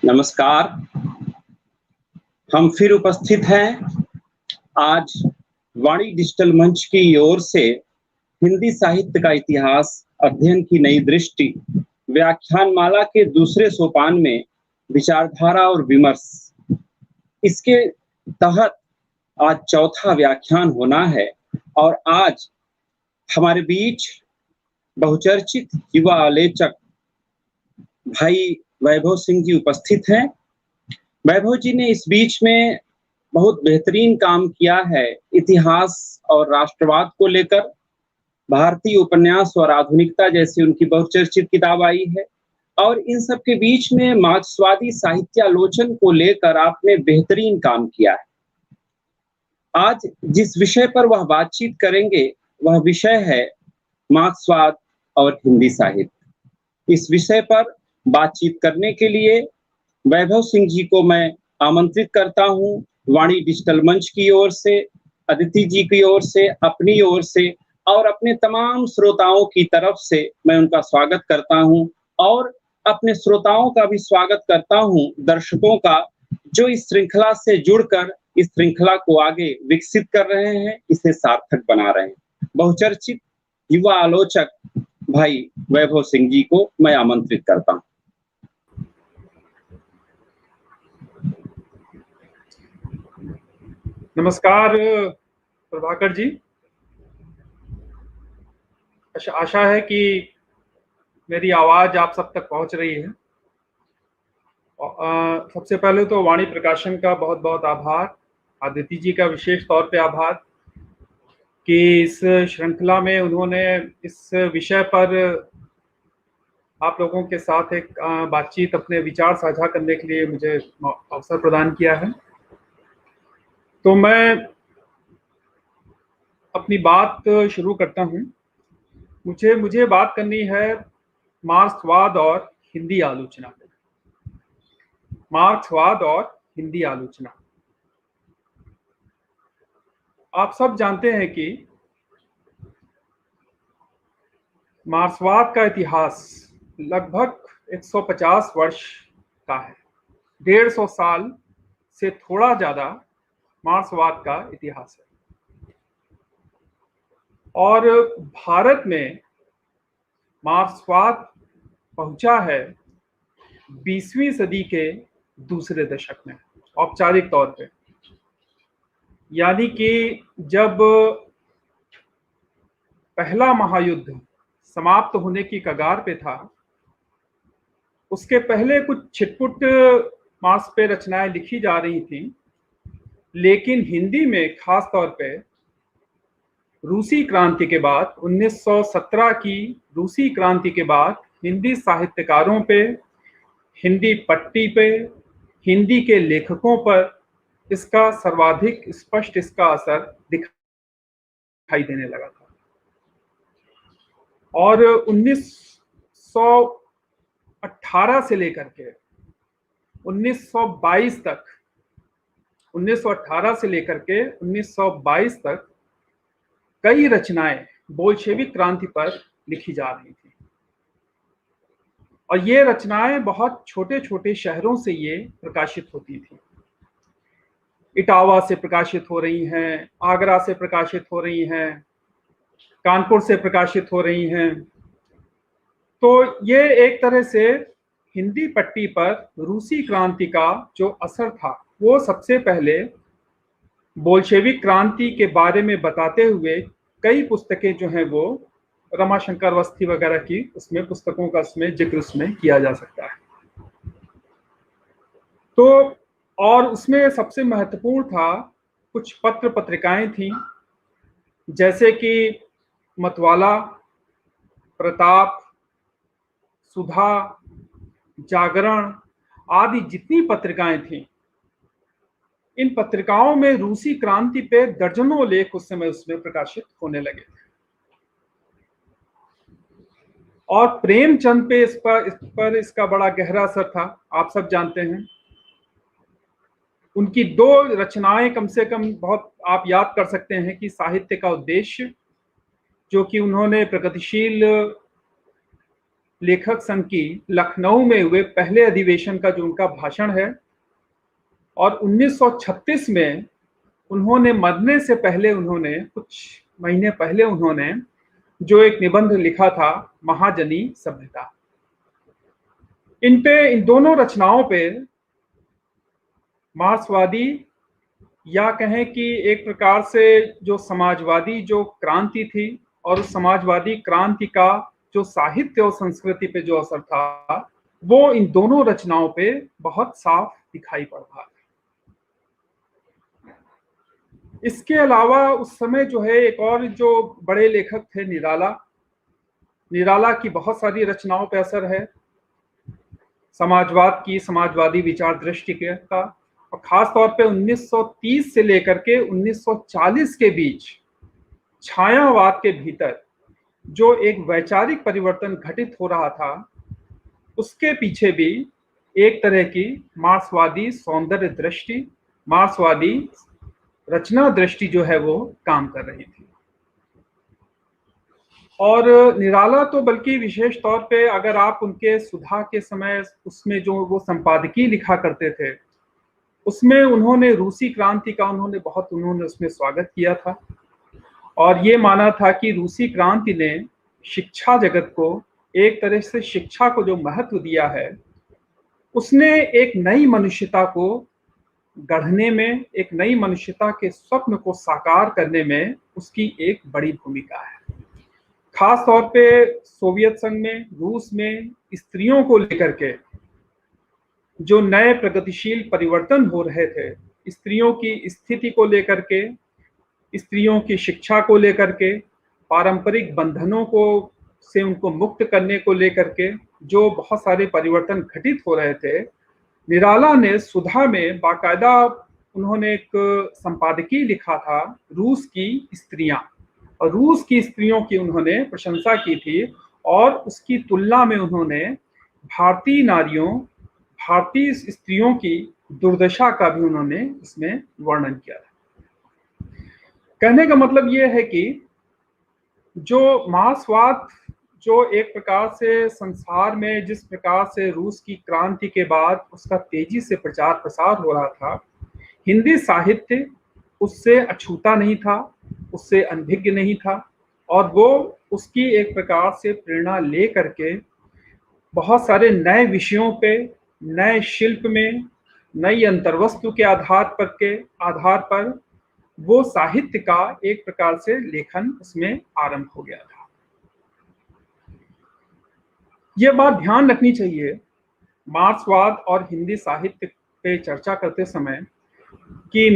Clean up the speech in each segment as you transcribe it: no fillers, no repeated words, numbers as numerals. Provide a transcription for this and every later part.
नमस्कार। हम फिर उपस्थित हैं आज वाणी डिजिटल मंच की ओर से हिंदी साहित्य का इतिहास अध्ययन की नई दृष्टि व्याख्यानमाला के दूसरे सोपान में विचारधारा और विमर्श। इसके तहत आज चौथा व्याख्यान होना है और आज हमारे बीच बहुचर्चित युवा आलोचक भाई वैभव सिंह जी उपस्थित हैं। वैभव जी ने इस बीच में बहुत बेहतरीन काम किया है इतिहास और राष्ट्रवाद को लेकर। भारतीय उपन्यास और आधुनिकता जैसी उनकी बहुचर्चित किताब आई है और इन सब के बीच में मार्क्सवादी साहित्यालोचन को लेकर आपने बेहतरीन काम किया है। आज जिस विषय पर वह बातचीत करेंगे वह विषय है मार्क्सवाद और हिंदी साहित्य। इस विषय पर बातचीत करने के लिए वैभव सिंह जी को मैं आमंत्रित करता हूं। वाणी डिजिटल मंच की ओर से, अदिति जी की ओर से, अपनी ओर से और अपने तमाम श्रोताओं की तरफ से मैं उनका स्वागत करता हूं और अपने श्रोताओं का भी स्वागत करता हूं, दर्शकों का, जो इस श्रृंखला से जुड़कर इस श्रृंखला को आगे विकसित कर रहे हैं, इसे सार्थक बना रहे हैं। बहुचर्चित युवा आलोचक भाई वैभव सिंह जी को मैं आमंत्रित करता हूं। नमस्कार प्रभाकर जी। आशा है कि मेरी आवाज आप सब तक पहुंच रही है। सबसे पहले तो वाणी प्रकाशन का बहुत बहुत आभार, आदिति जी का विशेष तौर पे आभार कि इस श्रृंखला में उन्होंने इस विषय पर आप लोगों के साथ एक बातचीत, अपने विचार साझा करने के लिए मुझे अवसर प्रदान किया है। तो मैं अपनी बात शुरू करता हूं। मुझे बात करनी है मार्क्सवाद और हिंदी आलोचना। मार्क्सवाद और हिंदी आलोचना। आप सब जानते हैं कि मार्क्सवाद का इतिहास लगभग 150 वर्ष का है। 150 साल से थोड़ा ज्यादा मार्क्सवाद का इतिहास है और भारत में मार्क्सवाद पहुंचा है 20वीं सदी के दूसरे दशक में, औपचारिक तौर पे। यानी कि जब पहला महायुद्ध समाप्त होने की कगार पे था, उसके पहले कुछ छिटपुट मार्क्स पे रचनाएं लिखी जा रही थी, लेकिन हिंदी में खास तौर पे रूसी क्रांति के बाद, 1917 की रूसी क्रांति के बाद हिंदी साहित्यकारों पे, हिंदी पट्टी पे, हिंदी के लेखकों पर इसका सर्वाधिक स्पष्ट इसका असर दिखाई देने लगा था। और 1918 से लेकर के 1922 तक, 1918 से लेकर के 1922 तक कई रचनाएं बोल्शेविक क्रांति पर लिखी जा रही थी और ये रचनाएं बहुत छोटे छोटे शहरों से ये प्रकाशित होती थी। इटावा से प्रकाशित हो रही हैं, आगरा से प्रकाशित हो रही हैं, कानपुर से प्रकाशित हो रही हैं। तो ये एक तरह से हिंदी पट्टी पर रूसी क्रांति का जो असर था, वो सबसे पहले बोल्शेविक क्रांति के बारे में बताते हुए कई पुस्तकें जो हैं वो रमाशंकर अवस्थी वगैरह की उसमें पुस्तकों का उसमें जिक्र उसमें किया जा सकता है। तो और उसमें सबसे महत्वपूर्ण था, कुछ पत्र पत्रिकाएं थी, जैसे कि मतवाला, प्रताप, सुधा, जागरण आदि जितनी पत्रिकाएं थीं, इन पत्रिकाओं में रूसी क्रांति पे दर्जनों लेख उस समय उसमें प्रकाशित होने लगे थे। और प्रेमचंद पे इस पर इसका बड़ा गहरा असर था, आप सब जानते हैं। उनकी 2 रचनाएं कम से कम बहुत आप याद कर सकते हैं कि साहित्य का उद्देश्य, जो कि उन्होंने प्रगतिशील लेखक संघ की लखनऊ में हुए पहले अधिवेशन का जो उनका भाषण है, और 1936 में उन्होंने मरने से पहले, उन्होंने कुछ महीने पहले उन्होंने जो एक निबंध लिखा था, महाजनी सभ्यता। इन दोनों रचनाओं पे मार्क्सवादी, या कहें कि एक प्रकार से जो समाजवादी जो क्रांति थी, और उस समाजवादी क्रांति का जो साहित्य और संस्कृति पे जो असर था, वो इन दोनों रचनाओं पे बहुत साफ दिखाई पड़ रहा था। इसके अलावा उस समय जो है एक और जो बड़े लेखक थे, निराला की बहुत सारी रचनाओं पे असर है, समाजवाद की, समाजवादी विचार दृष्टि का, और खास तौर पे 1930 से लेकर के 1940 के बीच छायावाद के भीतर जो एक वैचारिक परिवर्तन घटित हो रहा था, उसके पीछे भी एक तरह की मार्क्सवादी सौंदर्य दृष्टि, मार्क्सवादी रचना दृष्टि जो है वो काम कर रही थी। और निराला तो बल्कि विशेष तौर पे अगर आप उनके सुधा के समय उसमें जो वो संपादकीय लिखा करते थे, उसमें उन्होंने रूसी क्रांति का उन्होंने उसमें स्वागत किया था, और ये माना था कि रूसी क्रांति ने शिक्षा जगत को, एक तरह से शिक्षा को जो महत्व दिया है, उसने एक नई मनुष्यता को गढ़ने में, एक नई मनुष्यता के स्वप्न को साकार करने में उसकी एक बड़ी भूमिका है। खास तौर पे सोवियत संघ में, रूस में स्त्रियों को लेकर के जो नए प्रगतिशील परिवर्तन हो रहे थे, स्त्रियों की स्थिति को लेकर के, स्त्रियों की शिक्षा को लेकर के, पारंपरिक बंधनों को से उनको मुक्त करने को लेकर के जो बहुत सारे परिवर्तन घटित हो रहे थे, निराला ने सुधा में बाकायदा उन्होंने एक संपादकीय लिखा था, रूस की स्त्रियां, और रूस की स्त्रियों की उन्होंने प्रशंसा की थी, और उसकी तुलना में उन्होंने भारतीय नारियों, भारतीय स्त्रियों की दुर्दशा का भी उन्होंने इसमें वर्णन किया था। कहने का मतलब ये है कि जो मार्क्सवाद जो एक प्रकार से संसार में जिस प्रकार से रूस की क्रांति के बाद उसका तेजी से प्रचार प्रसार हो रहा था, हिंदी साहित्य उससे अछूता नहीं था, उससे अनभिज्ञ नहीं था, और वो उसकी एक प्रकार से प्रेरणा ले करके बहुत सारे नए विषयों पे, नए शिल्प में, नई अंतर्वस्तु के आधार पर वो साहित्य का एक प्रकार से लेखन उसमें आरंभ हो गया था। ये बात ध्यान रखनी चाहिए मार्क्सवाद और हिंदी साहित्य पे चर्चा करते समय कि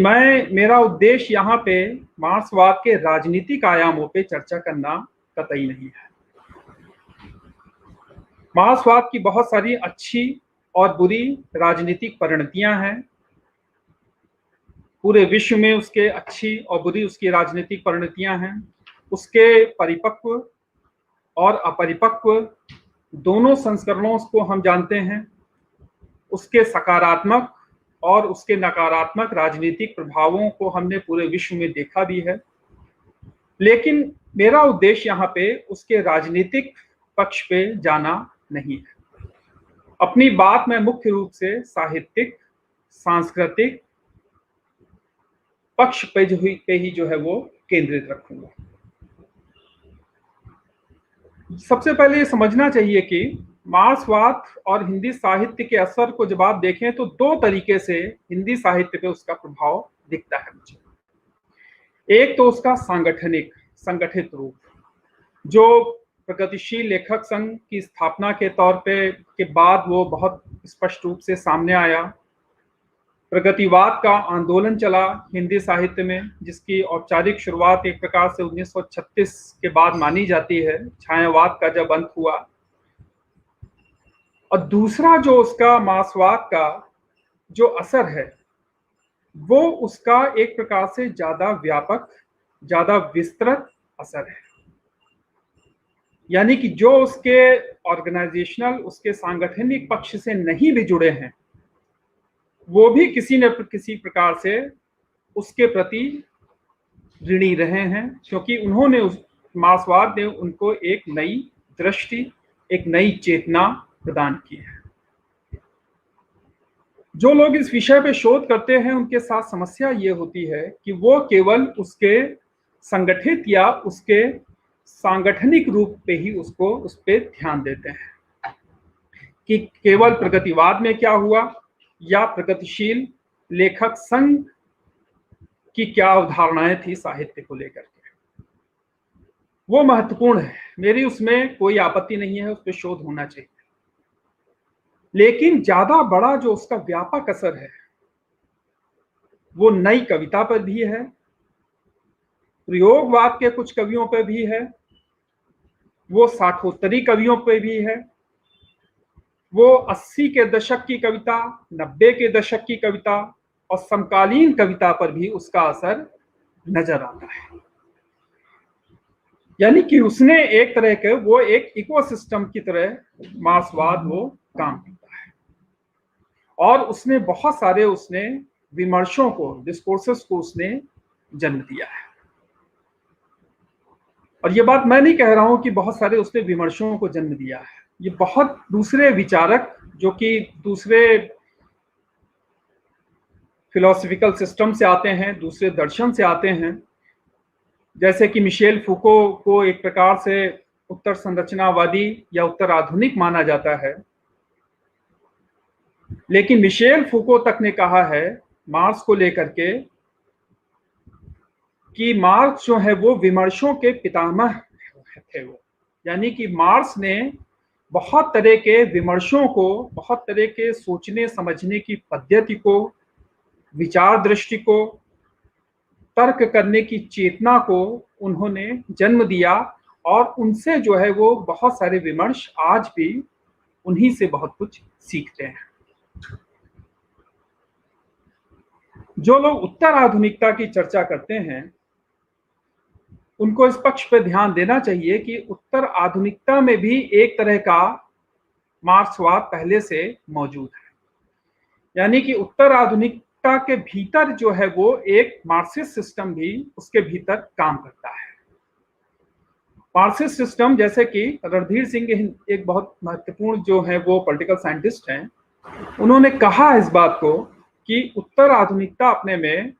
मेरा उद्देश्य यहाँ पे मार्क्सवाद के राजनीतिक आयामों पे चर्चा करना कतई नहीं है। मार्क्सवाद की बहुत सारी अच्छी और बुरी राजनीतिक परिणतियां हैं, पूरे विश्व में उसके अच्छी और बुरी उसकी राजनीतिक परिणतियां हैं। उसके परिपक्व और अपरिपक्व दोनों संस्करणों को हम जानते हैं, उसके सकारात्मक और उसके नकारात्मक राजनीतिक प्रभावों को हमने पूरे विश्व में देखा भी है। लेकिन मेरा उद्देश्य यहाँ पे उसके राजनीतिक पक्ष पे जाना नहीं है। अपनी बात मैं मुख्य रूप से साहित्यिक, सांस्कृतिक पक्ष पे ही जो है वो केंद्रित रखूंगा। सबसे पहले ये समझना चाहिए कि मार्क्सवाद और हिंदी साहित्य के असर को जब आप देखें तो दो तरीके से हिंदी साहित्य पे उसका प्रभाव दिखता है मुझे। एक तो उसका संगठित रूप, जो प्रगतिशील लेखक संघ की स्थापना के तौर पे के बाद वो बहुत स्पष्ट रूप से सामने आया। प्रगतिवाद का आंदोलन चला हिंदी साहित्य में, जिसकी औपचारिक शुरुआत एक प्रकार से 1936 के बाद मानी जाती है, छायावाद का जब अंत हुआ। और दूसरा जो उसका मार्क्सवाद का जो असर है, वो उसका एक प्रकार से ज्यादा व्यापक, ज्यादा विस्तृत असर है। यानी कि जो उसके ऑर्गेनाइजेशनल, उसके सांगठनिक पक्ष से नहीं भी जुड़े हैं, वो भी किसी न किसी प्रकार से उसके प्रति ऋणी रहे हैं, क्योंकि उन्होंने मार्क्सवाद ने उनको एक नई दृष्टि, एक नई चेतना प्रदान की है। जो लोग इस विषय पे शोध करते हैं उनके साथ समस्या ये होती है कि वो केवल उसके संगठित या उसके सांगठनिक रूप पे ही उस पे ध्यान देते हैं कि केवल प्रगतिवाद में क्या हुआ या प्रगतिशील लेखक संघ की क्या अवधारणाएं थी साहित्य को लेकर के। वो महत्वपूर्ण है, मेरी उसमें कोई आपत्ति नहीं है, उस पर शोध होना चाहिए, लेकिन ज्यादा बड़ा जो उसका व्यापक असर है वो नई कविता पर भी है, प्रयोगवाद के कुछ कवियों पर भी है, वो साठोत्तरी कवियों पर भी है, वो 80 के दशक की कविता, 90 के दशक की कविता और समकालीन कविता पर भी उसका असर नजर आता है। यानी कि उसने एक तरह के वो एक इकोसिस्टम की तरह मार्क्सवाद वो काम करता है और उसने बहुत सारे उसने विमर्शों को, डिस्कोर्सेस को उसने जन्म दिया है। और ये बात मैं नहीं कह रहा हूं कि बहुत सारे उसने विमर्शों को जन्म दिया है, ये बहुत दूसरे विचारक जो कि दूसरे फिलोसफिकल सिस्टम से आते हैं, दूसरे दर्शन से आते हैं, जैसे कि मिशेल फूको को एक प्रकार से उत्तर संरचनावादी या उत्तर आधुनिक माना जाता है, लेकिन मिशेल फूको तक ने कहा है मार्क्स को लेकर के कि मार्क्स जो है वो विमर्शों के पितामह थे वो, यानी कि मार्क्स ने बहुत तरह के विमर्शों को, बहुत तरह के सोचने समझने की पद्धति को, विचार दृष्टि को, तर्क करने की चेतना को उन्होंने जन्म दिया और उनसे जो है वो बहुत सारे विमर्श आज भी उन्हीं से बहुत कुछ सीखते हैं। जो लोग उत्तर आधुनिकता की चर्चा करते हैं उनको इस पक्ष पर ध्यान देना चाहिए कि उत्तर आधुनिकता में भी एक तरह का मार्क्सवाद पहले से मौजूद है, यानी कि उत्तर आधुनिकता के भीतर जो है वो एक मार्क्सिस्ट सिस्टम भी उसके भीतर काम करता है। मार्क्सिस्ट सिस्टम, जैसे कि रणधीर सिंह एक बहुत महत्वपूर्ण जो है वो पॉलिटिकल साइंटिस्ट हैं, उन्होंने कहा इस बात को कि उत्तर आधुनिकता अपने में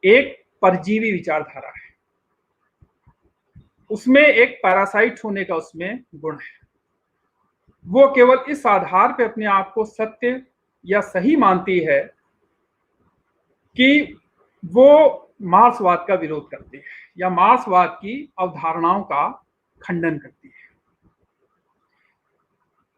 एक परजीवी विचारधारा है, उसमें एक पैरासाइट होने का उसमें गुण है। वो केवल इस आधार पे अपने आप को सत्य या सही मानती है कि वो मार्क्सवाद का विरोध करती है या मार्क्सवाद की अवधारणाओं का खंडन करती है।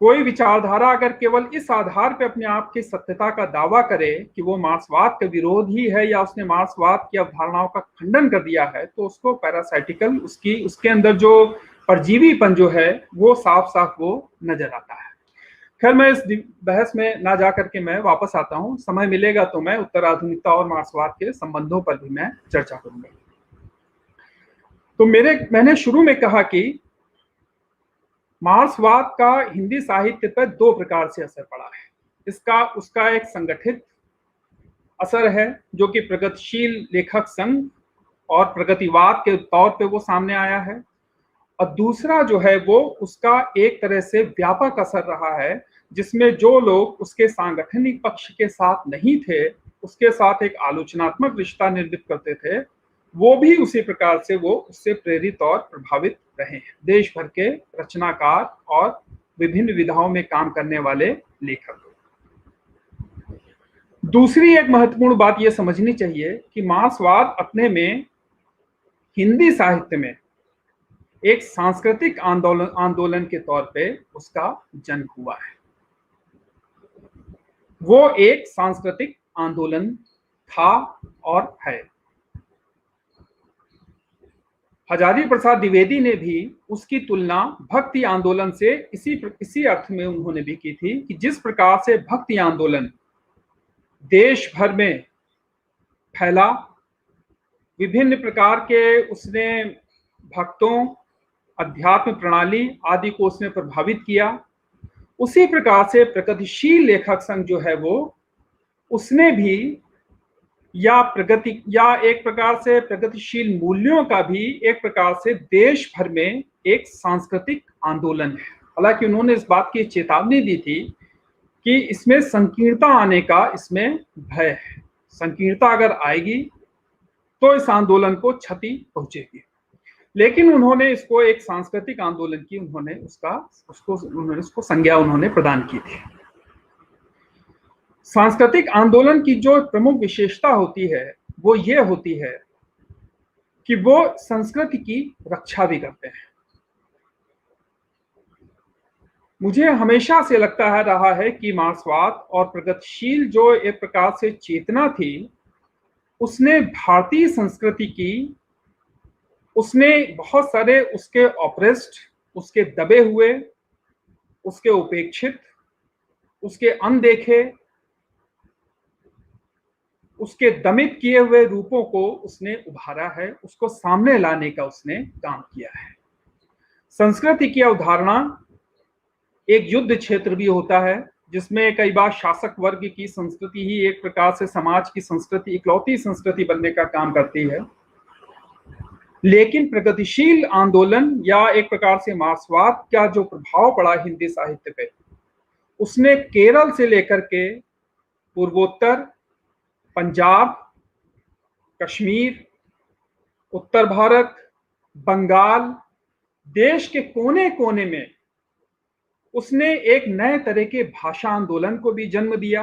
कोई विचारधारा अगर केवल इस आधार पे अपने आप की सत्यता का दावा करे कि वो मार्क्सवाद का विरोध ही है या उसने मार्क्सवाद की अवधारणाओं का खंडन कर दिया है, तो उसको पैरासाइटिकल, उसके अंदर जो परजीवीपन जो है वो साफ साफ वो नजर आता है। खैर, मैं इस बहस में ना जा करके मैं वापस आता हूं, समय मिलेगा तो मैं उत्तर आधुनिकता और मार्क्सवाद के संबंधों पर भी मैं चर्चा करूंगा। तो मैंने शुरू में कहा कि मार्क्सवाद का हिंदी साहित्य पर दो प्रकार से असर पड़ा है। उसका एक संगठित असर है जो कि प्रगतिशील लेखक संघ और प्रगतिवाद के तौर पे वो सामने आया है, और दूसरा जो है वो उसका एक तरह से व्यापक असर रहा है जिसमें जो लोग उसके सांगठनिक पक्ष के साथ नहीं थे, उसके साथ एक आलोचनात्मक रिश्ता निर्मित करते थे, वो भी उसी प्रकार से वो उससे प्रेरित और प्रभावित रहे हैं। देश भर के रचनाकार और विभिन्न विधाओं में काम करने वाले लेखक। दूसरी एक महत्वपूर्ण बात यह समझनी चाहिए कि मार्क्सवाद अपने में हिंदी साहित्य में एक सांस्कृतिक आंदोलन के तौर पे उसका जन्म हुआ है। वो एक सांस्कृतिक आंदोलन था और है। हजारी प्रसाद द्विवेदी ने भी उसकी तुलना भक्ति आंदोलन से इसी अर्थ में उन्होंने भी की थी कि जिस प्रकार से भक्ति आंदोलन देश भर में फैला, विभिन्न प्रकार के उसने भक्तों, अध्यात्म प्रणाली आदि को उसने प्रभावित किया, उसी प्रकार से प्रगतिशील लेखक संघ जो है वो उसने भी एक प्रकार से प्रगतिशील मूल्यों का भी एक प्रकार से देश भर में एक सांस्कृतिक आंदोलन है। हालांकि उन्होंने इस बात की चेतावनी दी थी कि इसमें संकीर्णता आने का इसमें भय है। संकीर्णता अगर आएगी तो इस आंदोलन को क्षति पहुंचेगी। लेकिन उन्होंने इसको एक सांस्कृतिक आंदोलन की उन्होंने उसको संज्ञा उन्होंने प्रदान की थी। सांस्कृतिक आंदोलन की जो प्रमुख विशेषता होती है वो ये होती है कि वो संस्कृति की रक्षा भी करते हैं। मुझे हमेशा से लगता है रहा है कि मार्क्सवाद और प्रगतिशील जो एक प्रकार से चेतना थी, उसने भारतीय संस्कृति की, उसने बहुत सारे उसके ऑप्रेस्ड, उसके दबे हुए, उसके उपेक्षित, उसके अनदेखे, उसके दमित किए हुए रूपों को उसने उभारा है, उसको सामने लाने का उसने काम किया है। संस्कृति की अवधारणा एक युद्ध क्षेत्र भी होता है, जिसमें कई बार शासक वर्ग की संस्कृति ही एक प्रकार से समाज की संस्कृति, इकलौती संस्कृति बनने का काम करती है। लेकिन प्रगतिशील आंदोलन या एक प्रकार से मार्क्सवाद का जो प्रभाव पड़ा हिंदी साहित्य पे, उसने केरल से लेकर के पूर्वोत्तर, पंजाब, कश्मीर, उत्तर भारत, बंगाल, देश के कोने कोने में उसने एक नए तरह के भाषा आंदोलन को भी जन्म दिया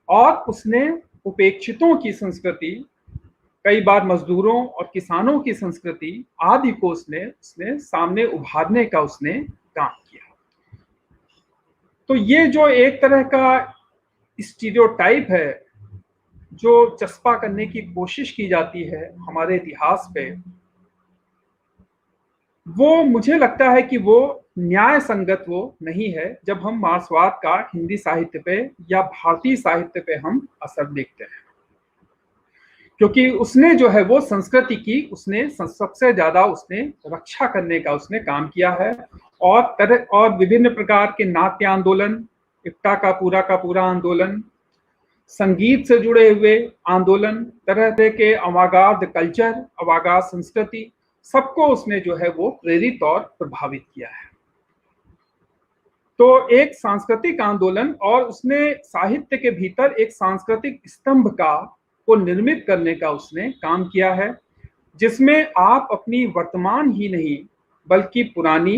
और उसने उपेक्षितों की संस्कृति, कई बार मजदूरों और किसानों की संस्कृति आदि को उसने सामने उभारने का उसने काम किया। तो ये जो एक तरह का स्टीरियोटाइप है जो चस्पा करने की कोशिश की जाती है हमारे इतिहास पे, वो मुझे लगता है कि वो न्याय संगत वो नहीं है जब हम मार्क्सवाद का हिंदी साहित्य पे या भारतीय साहित्य पे हम असर देखते हैं। क्योंकि उसने जो है वो संस्कृति की उसने सबसे ज्यादा उसने रक्षा करने का उसने काम किया है और विभिन्न प्रकार के नाट्य आंदोलन, इफ्ता का पूरा आंदोलन, संगीत से जुड़े हुए आंदोलन, तरह तरह के अवागार्द कल्चर, अवागार्द संस्कृति, सबको उसने जो है वो प्रेरित और प्रभावित किया है। तो एक सांस्कृतिक आंदोलन और उसने साहित्य के भीतर एक सांस्कृतिक स्तंभ को निर्मित करने का उसने काम किया है, जिसमें आप अपनी वर्तमान ही नहीं बल्कि पुरानी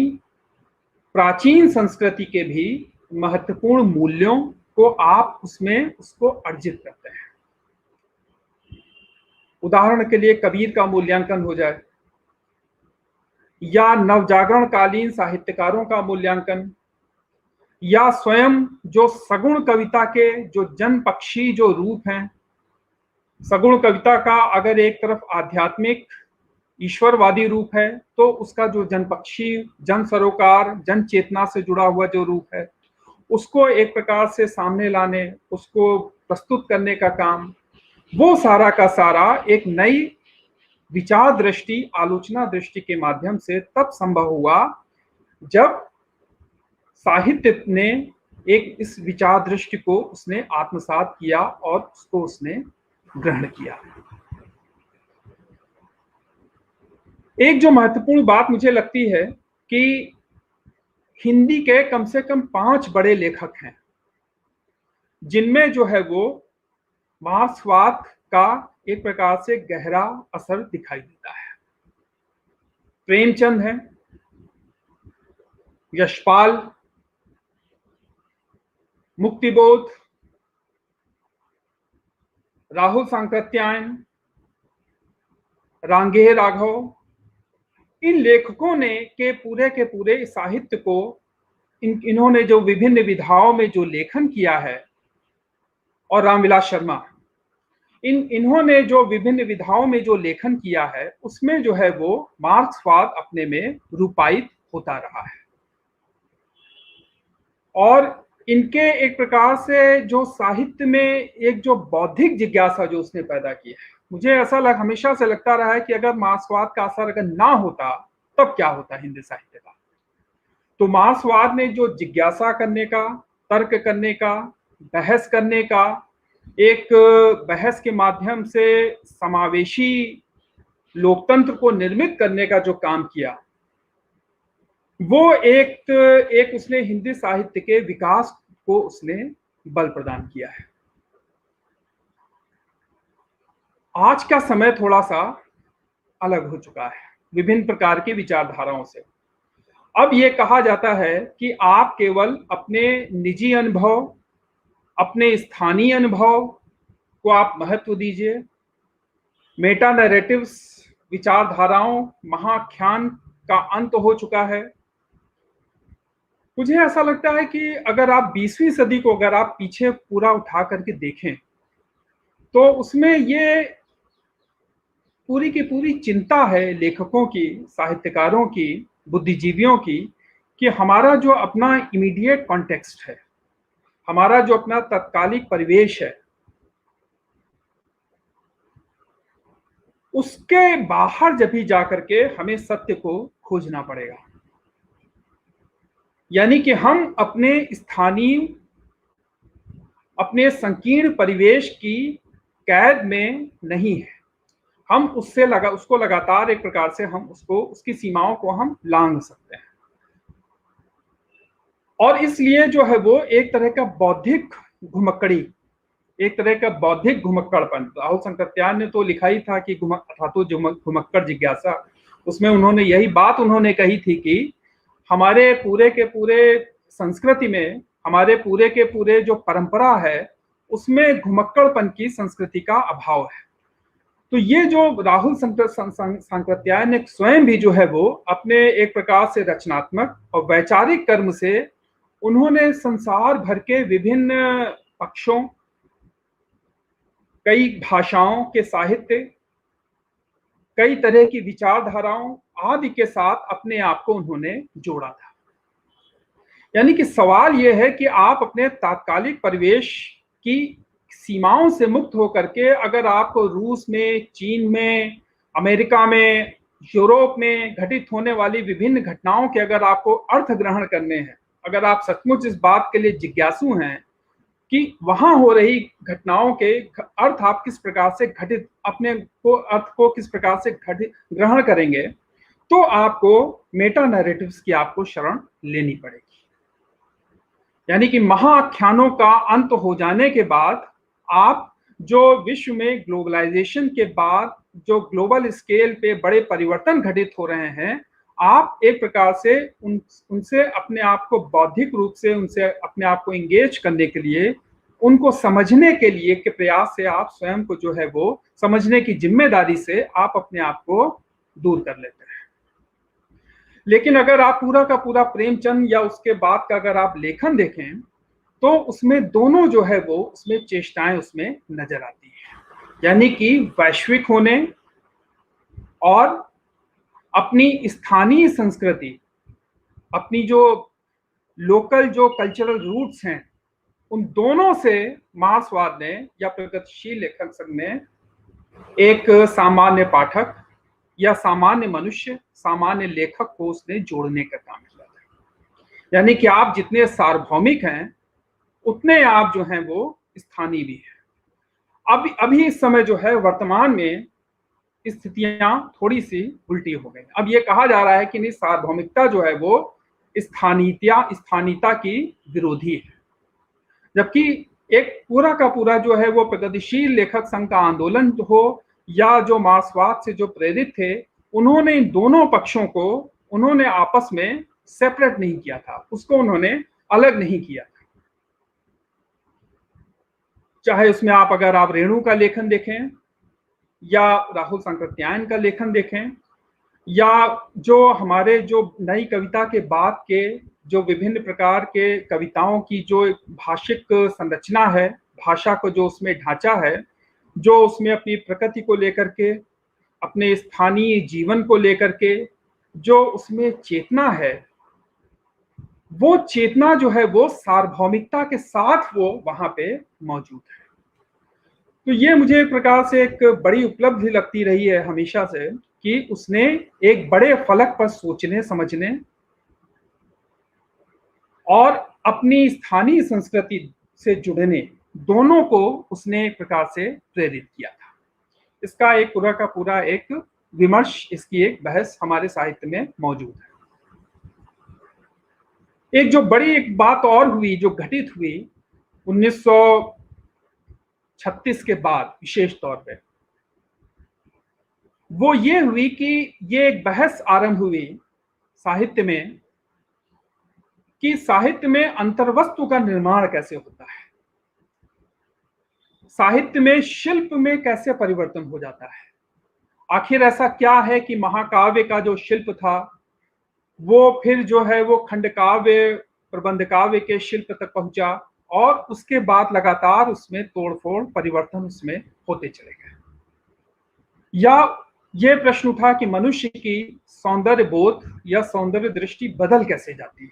प्राचीन संस्कृति के भी महत्वपूर्ण मूल्यों को आप उसमें उसको अर्जित करते हैं। उदाहरण के लिए कबीर का मूल्यांकन हो जाए या नवजागरण कालीन साहित्यकारों का मूल्यांकन या स्वयं जो सगुण कविता के जो जनपक्षी जो रूप हैं, सगुण कविता का अगर एक तरफ आध्यात्मिक ईश्वरवादी रूप है तो उसका जो जनपक्षी, जन सरोकार, जन चेतना से जुड़ा हुआ जो रूप है, उसको एक प्रकार से सामने लाने, उसको प्रस्तुत करने का काम, वो सारा का सारा एक नई विचार दृष्टि, आलोचना दृष्टि के माध्यम से तब संभव हुआ जब साहित्य ने एक इस विचार दृष्टि को उसने आत्मसात किया और उसको उसने ग्रहण किया। एक जो महत्वपूर्ण बात मुझे लगती है कि हिंदी के कम से कम 5 बड़े लेखक हैं जिनमें जो है वो मार्क्सवाद का एक प्रकार से गहरा असर दिखाई देता है। प्रेमचंद है, यशपाल, मुक्तिबोध, राहुल सांकृत्यायन, रांगे राघव, इन लेखकों ने के पूरे साहित्य को इन्होंने जो विभिन्न विधाओं में जो लेखन किया है, और रामविलास शर्मा, इन्होंने जो विभिन्न विधाओं में जो लेखन किया है उसमें जो है वो मार्क्सवाद अपने में रूपायित होता रहा है। और इनके एक प्रकार से जो साहित्य में एक जो बौद्धिक जिज्ञासा जो उसने पैदा की है, मुझे ऐसा हमेशा से लगता रहा है कि अगर मार्क्सवाद का असर अगर ना होता तब क्या होता हिंदी साहित्य का। तो मार्क्सवाद ने जो जिज्ञासा करने का, तर्क करने का, बहस करने का, एक बहस के माध्यम से समावेशी लोकतंत्र को निर्मित करने का जो काम किया, वो एक उसने हिंदी साहित्य के विकास को उसने बल प्रदान किया है। आज का समय थोड़ा सा अलग हो चुका है विभिन्न प्रकार की विचारधाराओं से। अब ये कहा जाता है कि आप केवल अपने निजी अनुभव, अपने स्थानीय अनुभव को आप महत्व दीजिए। मेटा नैरेटिव्स, विचारधाराओं, महाख्यान का अंत हो चुका है। मुझे ऐसा लगता है कि अगर आप 20वीं सदी को अगर आप पीछे पूरा उठा करके देखें तो उसमें ये पूरी की पूरी चिंता है लेखकों की, साहित्यकारों की, बुद्धिजीवियों की, कि हमारा जो अपना इमीडिएट कॉन्टेक्स्ट है, हमारा जो अपना तत्कालिक परिवेश है, उसके बाहर जब भी जाकर के हमें सत्य को खोजना पड़ेगा। यानी कि हम अपने स्थानीय, अपने संकीर्ण परिवेश की कैद में नहीं है। हम उसको लगातार एक प्रकार से हम उसकी सीमाओं को हम लांघ सकते हैं। और इसलिए जो है वो एक तरह का बौद्धिक घुमक्कड़ी, एक तरह का बौद्धिक घुमक्कड़पन, राहुल सांकृत्यायन ने तो लिखा ही था कि घुमक्कड़ जिज्ञासा, उसमें उन्होंने यही बात उन्होंने कही थी कि हमारे पूरे के पूरे संस्कृति में, हमारे पूरे के पूरे जो परंपरा है उसमें घुमक्कड़पन की संस्कृति का अभाव है। तो ये जो राहुल सांकृत्यायन ने स्वयं भी जो है वो अपने एक प्रकार से रचनात्मक और वैचारिक कर्म से उन्होंने संसार भर के विभिन्न पक्षों, कई भाषाओं के साहित्य, कई तरह की विचारधाराओं आदि के साथ अपने आप को उन्होंने जोड़ा था। यानी कि सवाल यह है कि आप अपने तात्कालिक परिवेश की सीमाओं से मुक्त होकर के अगर आपको रूस में, चीन में, अमेरिका में, यूरोप में घटित होने वाली विभिन्न घटनाओं के अगर आपको अर्थ ग्रहण करने हैं, अगर आप सचमुच इस बात के लिए जिज्ञासु हैं कि वहां हो रही घटनाओं के अर्थ आप किस प्रकार से घटित, अपने को अर्थ को किस प्रकार से घटित ग्रहण करेंगे, तो आपको मेटा नैरेटिव्स की आपको शरण लेनी पड़ेगी। यानी कि महाआख्यानों का अंत हो जाने के बाद आप जो विश्व में ग्लोबलाइजेशन के बाद जो ग्लोबल स्केल पे बड़े परिवर्तन घटित हो रहे हैं, आप एक प्रकार से उनसे अपने आप को बौद्धिक रूप से उनसे अपने आप को एंगेज करने के लिए, उनको समझने के लिए के प्रयास से आप स्वयं को जो है वो समझने की जिम्मेदारी से आप अपने आप को दूर कर लेते हैं। लेकिन अगर आप पूरा का पूरा प्रेमचंद या उसके बाद का अगर आप लेखन देखें तो उसमें दोनों जो है वो उसमें चेष्टाएं उसमें नजर आती हैं। यानी कि वैश्विक होने और अपनी स्थानीय संस्कृति, अपनी जो लोकल जो कल्चरल रूट्स हैं, उन दोनों से मार्क्सवाद ने या प्रगतिशील लेखक संघ ने एक सामान्य पाठक या सामान्य मनुष्य, सामान्य लेखक को उसने जोड़ने का काम किया था। यानी कि आप जितने सार्वभौमिक हैं उतने आप जो हैं वो स्थानीय भी हैं। अभी इस समय जो है वर्तमान में स्थितियां थोड़ी सी उल्टी हो गई। अब ये कहा जा रहा है कि नहीं, सार्वभौमिकता जो है वो स्थानीयता की विरोधी है, जबकि एक पूरा का पूरा जो है वो प्रगतिशील लेखक संघ का आंदोलन हो या जो मार्क्सवाद से जो प्रेरित थे, उन्होंने इन दोनों पक्षों को उन्होंने आपस में सेपरेट नहीं किया था, उसको उन्होंने अलग नहीं किया था। चाहे उसमें आप अगर आप रेणु का लेखन देखें या राहुल सांकृत्यायन का लेखन देखें या जो हमारे जो नई कविता के बाद के जो विभिन्न प्रकार के कविताओं की जो भाषिक संरचना है, भाषा को जो उसमें ढांचा है, जो उसमें अपनी प्रकृति को लेकर के, अपने स्थानीय जीवन को लेकर के जो उसमें चेतना है, वो चेतना जो है वो सार्वभौमिकता के साथ वो वहां पे मौजूद है। तो ये मुझे एक प्रकार से एक बड़ी उपलब्धि लगती रही है हमेशा से कि उसने एक बड़े फलक पर सोचने, समझने और अपनी स्थानीय संस्कृति से जुड़ने, दोनों को उसने एक प्रकार से प्रेरित किया था। इसका एक पूरा का पूरा एक विमर्श, इसकी एक बहस हमारे साहित्य में मौजूद है। एक जो बड़ी एक बात और हुई, जो घटित हुई 1936 के बाद विशेष तौर पे, वो ये हुई कि ये एक बहस आरंभ हुई साहित्य में कि साहित्य में अंतर्वस्तु का निर्माण कैसे होता है, साहित्य में शिल्प में कैसे परिवर्तन हो जाता है। आखिर ऐसा क्या है कि महाकाव्य का जो शिल्प था वो फिर जो है वो खंड काव्य, प्रबंध काव्य के शिल्प तक पहुंचा और उसके बाद लगातार उसमें तोड़फोड़ परिवर्तन उसमें होते चले गए। या ये प्रश्न उठा कि मनुष्य की सौंदर्य बोध या सौंदर्य दृष्टि बदल कैसे जाती है।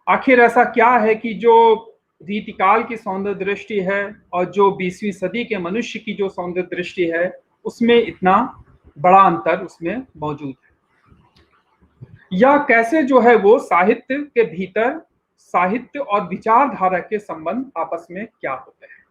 आखिर ऐसा क्या है कि जो रीतिकाल की सौंदर्य दृष्टि है और जो 20वीं सदी के मनुष्य की जो सौंदर्य दृष्टि है उसमें इतना बड़ा अंतर उसमें मौजूद है। या कैसे जो है वो साहित्य के भीतर साहित्य और विचारधारा के संबंध आपस में क्या होते हैं।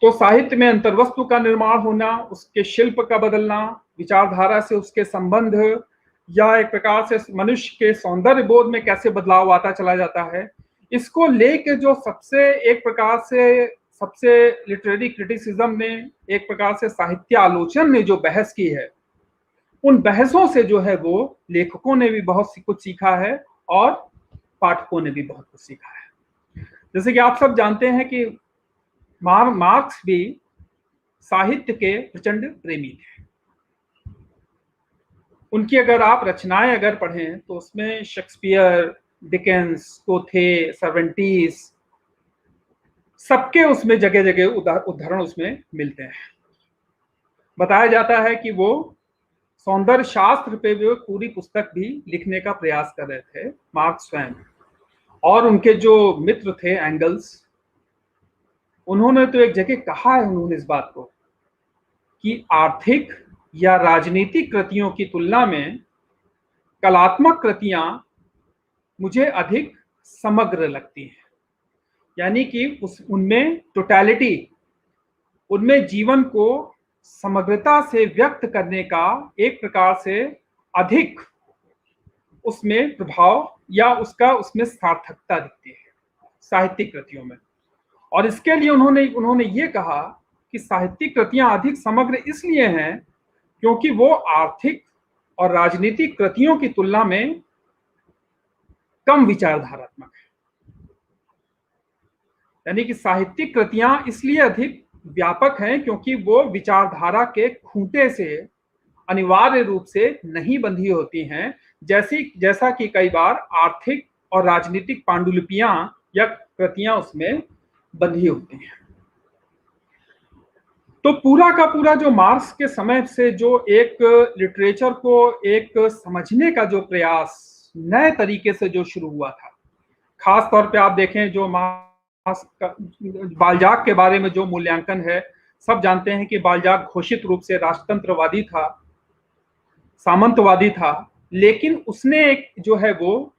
तो साहित्य में अंतर्वस्तु का निर्माण होना, उसके शिल्प का बदलना, विचारधारा से उसके संबंध, या एक प्रकार से मनुष्य के सौंदर्य बोध में कैसे बदलाव आता चला जाता है, इसको लेके जो सबसे एक प्रकार से सबसे लिटरेरी क्रिटिसिज्म ने, एक प्रकार से साहित्य आलोचन ने जो बहस की है, उन बहसों से जो है वो लेखकों ने भी बहुत कुछ सीखा है और पाठकों ने भी बहुत कुछ सीखा है। जैसे कि आप सब जानते हैं कि मार्क्स भी साहित्य के प्रचंड प्रेमी थे। उनकी अगर आप रचनाएं अगर पढ़ें तो उसमें शेक्सपियर, डिकेंस, कोथे, सर्वेंटीस, सबके उसमें जगह जगह उदाहरण उसमें मिलते हैं। बताया जाता है कि वो सौंदर्य शास्त्र पे भी पूरी पुस्तक भी लिखने का प्रयास कर रहे थे मार्क्स स्वयं, और उनके जो मित्र थे एंगल्स, उन्होंने तो एक जगह कहा है उन्होंने इस बात को कि आर्थिक या राजनीतिक कृतियों की तुलना में कलात्मक कृतियां मुझे अधिक समग्र लगती हैं। यानी कि उनमें टोटैलिटी, उनमें जीवन को समग्रता से व्यक्त करने का एक प्रकार से अधिक उसमें प्रभाव या उसका उसमें सार्थकता दिखती है साहित्यिक कृतियों में। और इसके लिए उन्होंने ये कहा कि साहित्यिक कृतियां अधिक समग्र इसलिए हैं क्योंकि वो आर्थिक और राजनीतिक कृतियों की तुलना में कम विचारधारात्मक है। यानी कि साहित्यिक कृतियां इसलिए अधिक व्यापक हैं क्योंकि वो विचारधारा के खूंटे से अनिवार्य रूप से नहीं बंधी होती हैं, जैसा कि कई बार आर्थिक और राजनीतिक पांडुलिपियां या कृतियां उसमें बंधी होती हैं। तो पूरा का पूरा जो मार्क्स के समय से जो एक लिटरेचर को एक समझने का जो प्रयास नए तरीके से जो शुरू हुआ था, खास तौर पे आप देखें जो मार्क्स का बाल्जाक के बारे में जो मूल्यांकन है, सब जानते हैं कि बाल्जाक घोषित रूप से राष्ट्रतंत्रवादी था, सामंतवादी था, लेकिन उसने एक जो है वो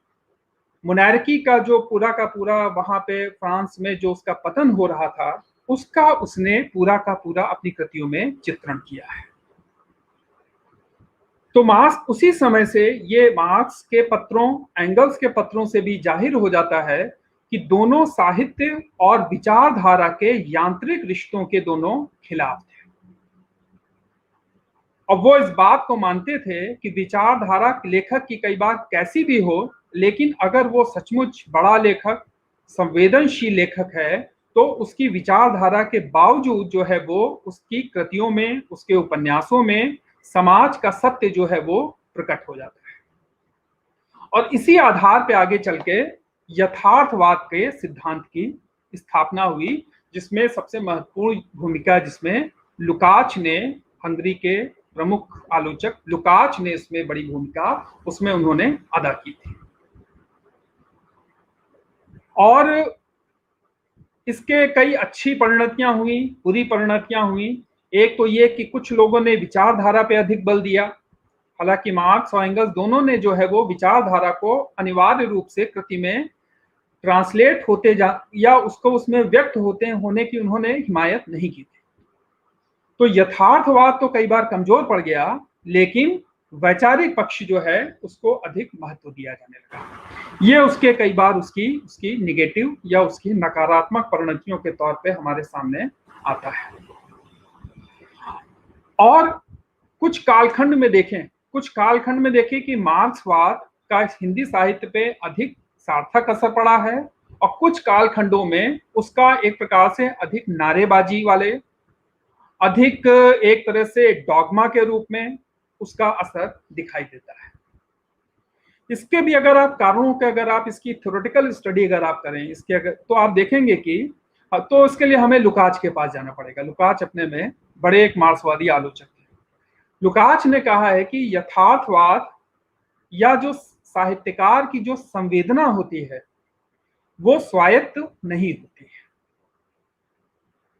मोनार्की का जो पूरा का पूरा वहां पे फ्रांस में जो उसका पतन हो रहा था, उसका उसने पूरा का पूरा अपनी कृतियों में चित्रण किया है। तो मार्क्स उसी समय से, ये मार्क्स के पत्रों, एंगल्स के पत्रों से भी जाहिर हो जाता है कि दोनों साहित्य और विचारधारा के यांत्रिक रिश्तों के दोनों खिलाफ थे। और वो इस बात को मानते थे कि विचारधारा लेखक की कई बार कैसी भी हो, लेकिन अगर वो सचमुच बड़ा लेखक, संवेदनशील लेखक है, तो उसकी विचारधारा के बावजूद जो है वो उसकी कृतियों में, उसके उपन्यासों में समाज का सत्य जो है वो प्रकट हो जाता है। और इसी आधार पे आगे चल के यथार्थवाद के सिद्धांत की स्थापना हुई, जिसमें सबसे महत्वपूर्ण भूमिका जिसमें लुकाच ने, हंगरी के प्रमुख आलोचक लुकाच ने इसमें बड़ी भूमिका उसमें उन्होंने अदा की थी। और इसके कई अच्छी परिणतियां हुई, बुरी परिणतियां हुई। एक तो ये कि कुछ लोगों ने विचारधारा पे अधिक बल दिया, हालांकि मार्क्स और एंगल्स दोनों ने जो है वो विचारधारा को अनिवार्य रूप से कृति में ट्रांसलेट होते या उसको उसमें व्यक्त होने की उन्होंने हिमायत नहीं की थी। तो यथार्थवाद तो कई बार कमजोर पड़ गया, लेकिन वैचारिक पक्ष जो है उसको अधिक महत्व दिया जाने लगा। ये उसके कई बार उसकी निगेटिव या उसकी नकारात्मक परिणतियों के तौर पे हमारे सामने आता है। और कुछ कालखंड में देखें कि मार्क्सवाद का हिंदी साहित्य पे अधिक सार्थक असर पड़ा है, और कुछ कालखंडों में उसका एक प्रकार से अधिक नारेबाजी वाले, अधिक एक तरह से डॉगमा के रूप में उसका असर दिखाई देता है। इसके भी अगर आप कारणों के अगर आप इसकी थ्योरेटिकल स्टडी अगर आप करें इसके तो आप देखेंगे कि तो इसके लिए हमें लुकाच के पास जाना पड़ेगा। लुकाच अपने में बड़े एक मार्क्सवादी आलोचक थे। लुकाच ने कहा है कि यथार्थवाद या जो साहित्यकार की जो संवेदना होती है वो स्वायत्त नहीं होती है।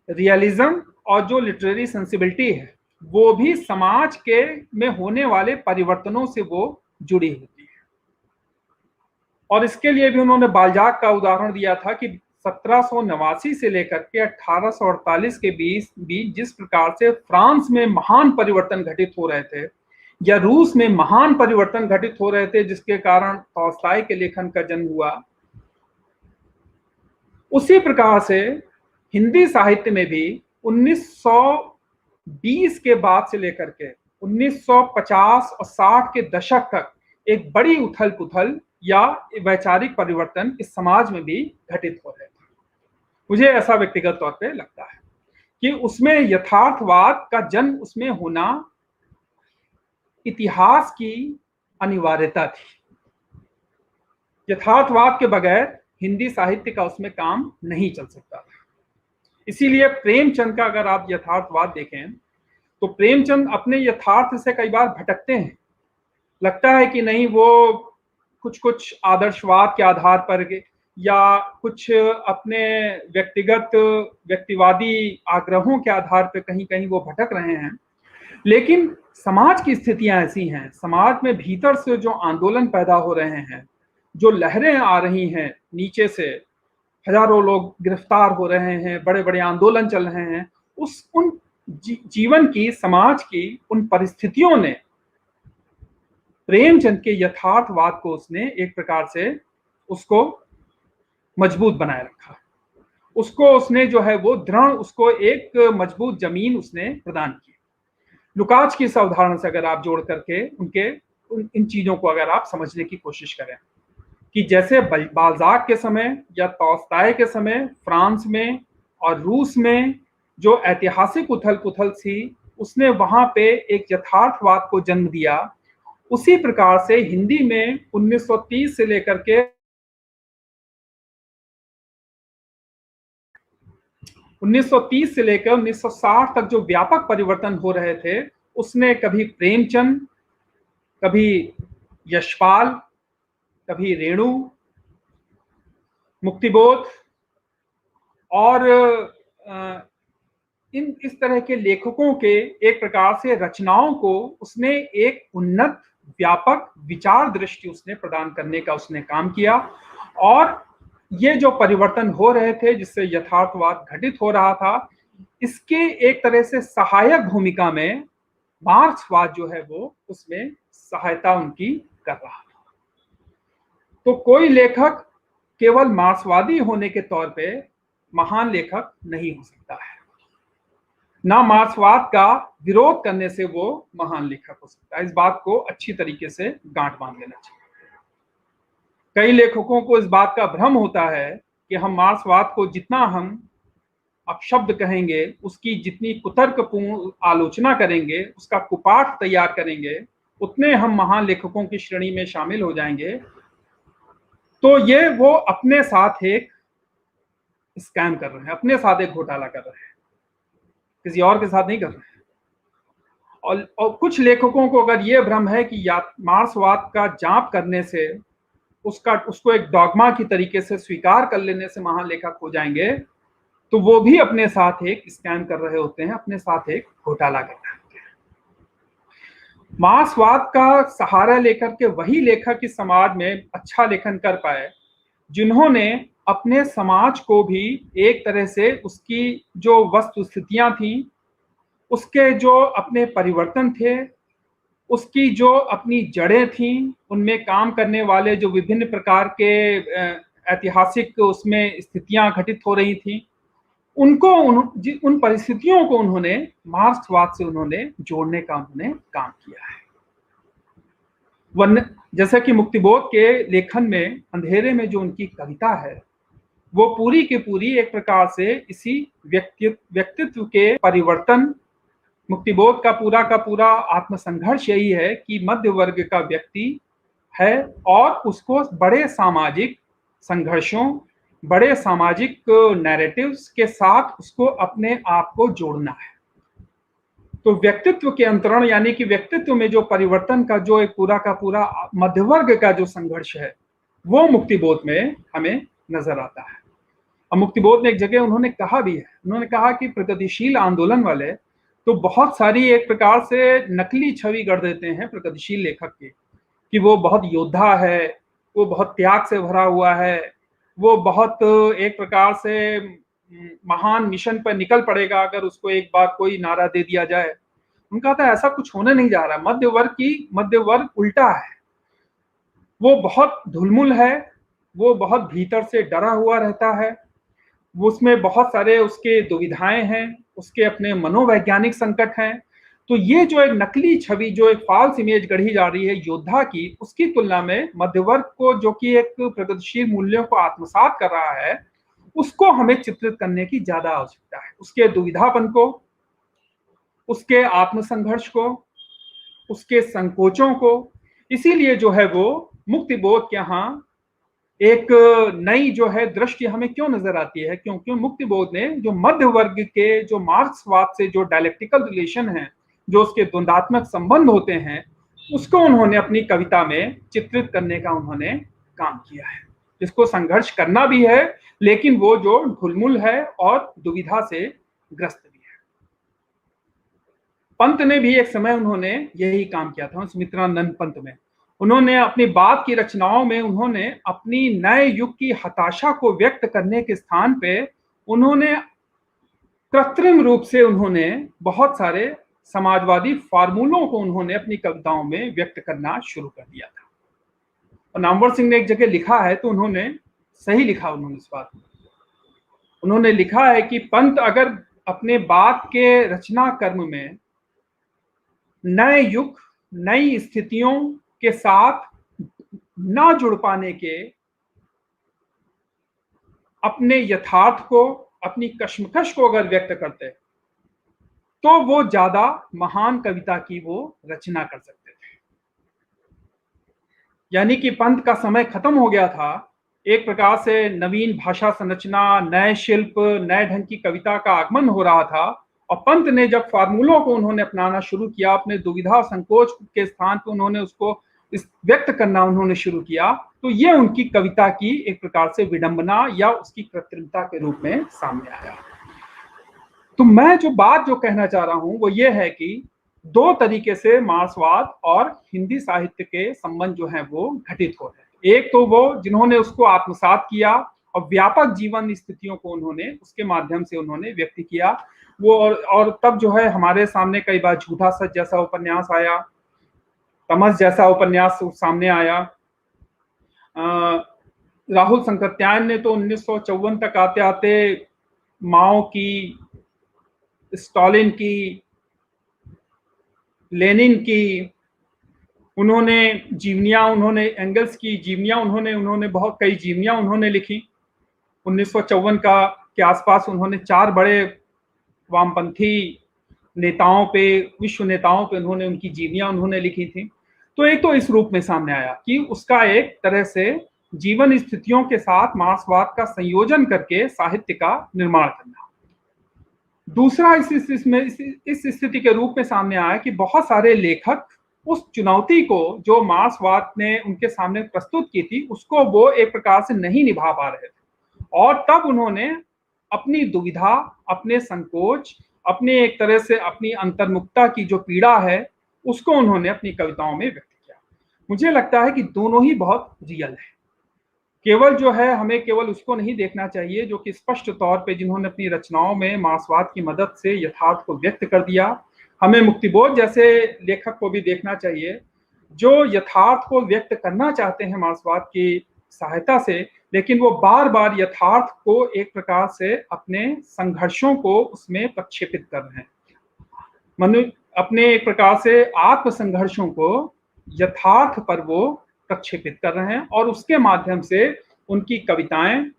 रियलिज्म और जो लिटरेरी सेंसिबिलिटी है वो भी समाज के में होने वाले परिवर्तनों से वो जुड़ी होती है। और इसके लिए भी उन्होंने बाल्जाक का उदाहरण दिया था कि 1789 से लेकर के 1848 के बीच जिस प्रकार से फ्रांस में महान परिवर्तन घटित हो रहे थे या रूस में महान परिवर्तन घटित हो रहे थे, जिसके कारण टॉल्स्टॉय के लेखन का जन्म हुआ, उसी प्रकार से हिंदी साहित्य में भी 1920 के बाद से लेकर के 1950 और 60 के दशक तक एक बड़ी उथल पुथल या वैचारिक परिवर्तन इस समाज में भी घटित हो रहे थे। मुझे ऐसा व्यक्तिगत तौर पे लगता है कि उसमें यथार्थवाद का जन्म उसमें होना इतिहास की अनिवार्यता थी। यथार्थवाद के बगैर हिंदी साहित्य का उसमें काम नहीं चल सकता था। इसीलिए प्रेमचंद का अगर आप यथार्थवाद देखें तो प्रेमचंद अपने यथार्थ से कई बार भटकते हैं। लगता है कि नहीं, वो कुछ आदर्शवाद के आधार पर या कुछ अपने व्यक्तिवादी आग्रहों के आधार पर कहीं कहीं वो भटक रहे हैं। लेकिन समाज की स्थितियां ऐसी हैं, समाज में भीतर से जो आंदोलन पैदा हो रहे हैं, जो लहरें आ रही हैं नीचे से, हजारों लोग गिरफ्तार हो रहे हैं, बड़े बड़े आंदोलन चल रहे हैं, उन जीवन की, समाज की उन परिस्थितियों ने प्रेमचंद के यथार्थवाद को उसने एक प्रकार से उसको मजबूत बनाए रखा। उसको उसने जो है वो दृढ़, उसको एक मजबूत जमीन उसने प्रदान की। लुकाच की इस उदाहरण से अगर आप जोड़ करके इन चीजों को अगर आप समझने की कोशिश करें कि जैसे बाल्जाक के समय या टॉल्स्टॉय के समय फ्रांस में और रूस में जो ऐतिहासिक उथल पुथल थी, उसने वहां पे एक यथार्थवाद को जन्म दिया। उसी प्रकार से हिंदी में 1930 से लेकर के 1960 तक जो व्यापक परिवर्तन हो रहे थे, उसने कभी प्रेमचंद, कभी यशपाल, कभी रेणु, मुक्तिबोध और इस तरह के लेखकों के एक प्रकार से रचनाओं को उसने एक उन्नत व्यापक विचार दृष्टि उसने प्रदान करने का उसने काम किया। और ये जो परिवर्तन हो रहे थे, जिससे यथार्थवाद घटित हो रहा था, इसके एक तरह से सहायक भूमिका में मार्क्सवाद जो है वो उसमें सहायता उनकी कर रहा था। तो कोई लेखक केवल मार्क्सवादी होने के तौर पे महान लेखक नहीं हो सकता है, ना मार्क्सवाद का विरोध करने से वो महान लेखक हो सकता है। इस बात को अच्छी तरीके से गांठ बांध लेना चाहिए। कई लेखकों को इस बात का भ्रम होता है कि हम मार्क्सवाद को जितना हम अपशब्द कहेंगे, उसकी जितनी कुतर्कपूर्ण आलोचना करेंगे, उसका कुपाठ तैयार करेंगे, उतने हम महान लेखकों की श्रेणी में शामिल हो जाएंगे। तो ये वो अपने साथ एक स्कैम कर रहे हैं, अपने साथ एक घोटाला कर रहे हैं, किसी और के साथ नहीं कर रहे हैं। और कुछ लेखकों को अगर ये भ्रम है कि या मार्क्सवाद का जाप करने से उसको एक डॉगमा की तरीके से स्वीकार कर लेने से महान लेखक हो जाएंगे, तो वो भी अपने साथ एक स्कैम कर रहे होते हैं, अपने साथ एक घोटाला कर रहे होते हैं। मार्क्सवाद का सहारा लेकर के वही लेखक इस समाज में अच्छा लेखन कर पाए जिन्होंने अपने समाज को भी एक तरह से उसकी जो वस्तु स्थितियां थी, उसके जो अपने परिवर्तन थे, उसकी जो अपनी जड़ें थीं, उनमें काम करने वाले जो विभिन्न प्रकार के ऐतिहासिक उसमें स्थितियां घटित हो रही थीं, उनको उन परिस्थितियों को उन्होंने मार्क्सवाद से उन्होंने जोड़ने का उन्होंने काम किया है। जैसा कि मुक्तिबोध के लेखन में अंधेरे में जो उनकी कविता है, वो पूरी की पूरी एक प्रकार से इसी व्यक्तित्व के परिवर्तन, मुक्तिबोध का पूरा आत्मसंघर्ष यही है कि मध्य वर्ग का व्यक्ति है और उसको बड़े सामाजिक संघर्षों, बड़े सामाजिक नैरेटिव्स के साथ उसको अपने आप को जोड़ना है। तो व्यक्तित्व के अंतरण यानी कि व्यक्तित्व में जो परिवर्तन का जो एक पूरा मध्यवर्ग का जो संघर्ष है, वो मुक्तिबोध में हमें नजर आता है। और मुक्तिबोध ने एक जगह उन्होंने कहा भी है, उन्होंने कहा कि प्रगतिशील आंदोलन वाले तो बहुत सारी एक प्रकार से नकली छवि गढ़ देते हैं प्रगतिशील लेखक की, कि वो बहुत योद्धा है, वो बहुत त्याग से भरा हुआ है, वो बहुत एक प्रकार से महान मिशन पर निकल पड़ेगा अगर उसको एक बार कोई नारा दे दिया जाए। उनका था ऐसा कुछ होने नहीं जा रहा। मध्यवर्ग उल्टा है, वो बहुत धुलमुल है, वो बहुत भीतर से डरा हुआ रहता है, वो उसमें बहुत सारे उसके दुविधाएं हैं, उसके अपने मनोवैज्ञानिक संकट हैं। तो ये जो एक नकली छवि, जो एक फॉल्स इमेज गढ़ी जा रही है योद्धा की, उसकी तुलना में मध्यवर्ग को जो कि एक प्रगतिशील मूल्यों को आत्मसात कर रहा है, उसको हमें चित्रित करने की ज्यादा आवश्यकता है। उसके दुविधापन को, उसके आत्मसंघर्ष को, उसके संकोचों को। इसीलिए जो है वो मुक्तिबोध के यहाँ एक नई जो है दृष्टि हमें क्यों नजर आती है, क्योंकि मुक्तिबोध ने जो मध्य वर्ग के जो मार्क्सवाद से जो डायलेक्टिकल रिलेशन है, जो उसके द्वंद्वात्मक संबंध होते हैं, उसको उन्होंने अपनी कविता में चित्रित करने का उन्होंने काम किया है। जिसको संघर्ष करना भी है, लेकिन वो जो ढुलमुल है और दुविधा से ग्रस्त भी है। पंत ने भी एक समय उन्होंने यही काम किया था, सुमित्रानंद पंत में। उन्होंने अपनी बात की रचनाओं में उन्होंने अपनी नए युग की हताशा को व्यक्त करने के स्थान पे उन्होंने कृत्रिम रूप से उन्होंने बहुत सारे समाजवादी फार्मूलों को उन्होंने अपनी कविताओं में व्यक्त करना शुरू कर दिया था। और नामवर सिंह ने एक जगह लिखा है, तो उन्होंने सही लिखा, उन्होंने इस बात में उन्होंने लिखा है कि पंत अगर अपने बात के रचना कर्म में नए युग, नई स्थितियों के साथ ना जुड़ पाने के अपने यथार्थ को, अपनी कश्मकश को अगर व्यक्त करते तो वो ज्यादा महान कविता की वो रचना कर सकते थे। यानी कि पंत का समय खत्म हो गया था। एक प्रकार से नवीन भाषा संरचना, नए शिल्प, नए ढंग की कविता का आगमन हो रहा था। और पंत ने जब फार्मूलों को उन्होंने अपनाना शुरू किया, अपने दुविधा संकोच के स्थान पर उन्होंने उसको व्यक्त करना उन्होंने शुरू किया, तो ये उनकी कविता की एक प्रकार से विडंबना या उसकी कृत्रिमता के रूप में सामने आया। तो मैं जो बात जो कहना चाह रहा हूं वो ये है कि दो तरीके से मार्क्सवाद और हिंदी साहित्य के संबंध जो है वो घटित हो रहे हैं। एक तो वो जिन्होंने उसको आत्मसात किया और व्यापक जीवन स्थितियों को उन्होंने उसके माध्यम से उन्होंने व्यक्त किया, वो और तब जो है हमारे सामने कई बार झूठा सच जैसा उपन्यास आया, तमस जैसा उपन्यास सामने आया। राहुल संकृत्यायन ने तो 1954 तक आते आते माओ की, स्टालिन की, लेनिन की उन्होंने जीवनियां, उन्होंने एंगल्स की जीवनियां, उन्होंने बहुत कई जीवनियां उन्होंने लिखी। 1954 के आसपास उन्होंने 4 बड़े वामपंथी नेताओं पे, विश्व नेताओं पे उन्होंने उनकी जीवनियां उन्होंने लिखी थी। तो एक तो इस रूप में सामने आया कि उसका एक तरह से जीवन स्थितियों के साथ मार्क्सवाद का संयोजन करके साहित्य का निर्माण करना। दूसरा इस स्थिति के रूप में सामने आया कि बहुत सारे लेखक उस चुनौती को जो मार्क्सवाद ने उनके सामने प्रस्तुत की थी, उसको वो एक प्रकार से नहीं निभा पा रहे थे। और तब उन्होंने अपनी दुविधा, अपने संकोच, अपने एक तरह से अपनी अंतर्मुखता की जो पीड़ा है, उसको उन्होंने अपनी कविताओं में व्यक्त किया। मुझे लगता है कि दोनों ही बहुत रियल है। केवल जो है हमें केवल उसको नहीं देखना चाहिए जो कि स्पष्ट तौर पे जिन्होंने अपनी रचनाओं में मार्क्सवाद की मदद से यथार्थ को व्यक्त कर दिया, हमें मुक्तिबोध जैसे लेखक को भी देखना चाहिए जो यथार्थ को व्यक्त करना चाहते हैं मार्क्सवाद की सहायता से, लेकिन वो बार बार यथार्थ को एक प्रकार से अपने संघर्षों को उसमें प्रक्षेपित कर रहे हैं। मनुष्य अपने एक प्रकार से आत्म संघर्षों को यथार्थ पर वो प्रक्षेपित कर रहे हैं और उसके माध्यम से उनकी कविताएं,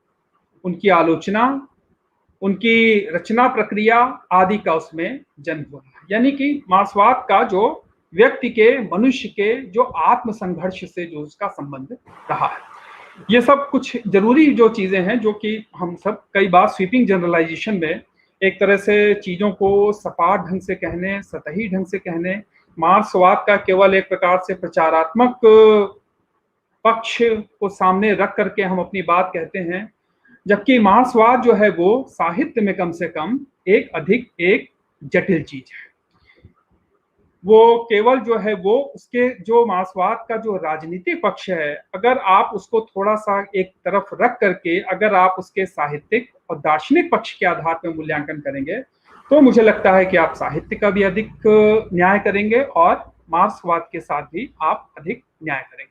उनकी आलोचना, उनकी रचना प्रक्रिया आदि का उसमें जन्म हो रहा है। यानी कि मार्क्सवाद का जो व्यक्ति के, मनुष्य के जो आत्म संघर्ष से जो उसका संबंध रहा है, ये सब कुछ जरूरी जो चीजें हैं जो कि हम सब कई बार स्वीपिंग जनरलाइजेशन में एक तरह से चीजों को सपाट ढंग से कहने, सतही ढंग से कहने, मार्क्सवाद का केवल एक प्रकार से प्रचारात्मक पक्ष को सामने रख करके हम अपनी बात कहते हैं, जबकि मार्क्सवाद जो है वो साहित्य में कम से कम एक जटिल चीज है। वो केवल जो है वो उसके जो मार्क्सवाद का जो राजनीतिक पक्ष है, अगर आप उसको थोड़ा सा एक तरफ रख करके अगर आप उसके साहित्यिक और दार्शनिक पक्ष के आधार पर मूल्यांकन करेंगे तो मुझे लगता है कि आप साहित्य का भी अधिक न्याय करेंगे और मार्क्सवाद के साथ भी आप अधिक न्याय करेंगे।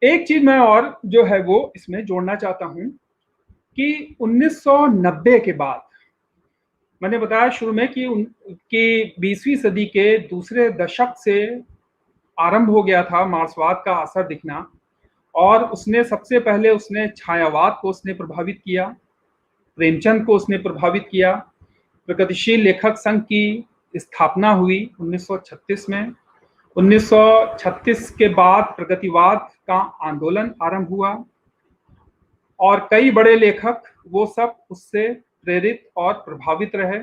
एक चीज मैं और जो है वो इसमें जोड़ना चाहता हूं कि 1990 के बाद, मैंने बताया शुरू में कि 20वीं सदी के दूसरे दशक से आरंभ हो गया था मार्क्सवाद का असर दिखना, और उसने सबसे पहले उसने छायावाद को उसने प्रभावित किया, प्रेमचंद को उसने प्रभावित किया। प्रगतिशील लेखक संघ की स्थापना हुई 1936 में। 1936 के बाद प्रगतिवाद का आंदोलन आरंभ हुआ और कई बड़े लेखक वो सब उससे प्रेरित और प्रभावित रहे।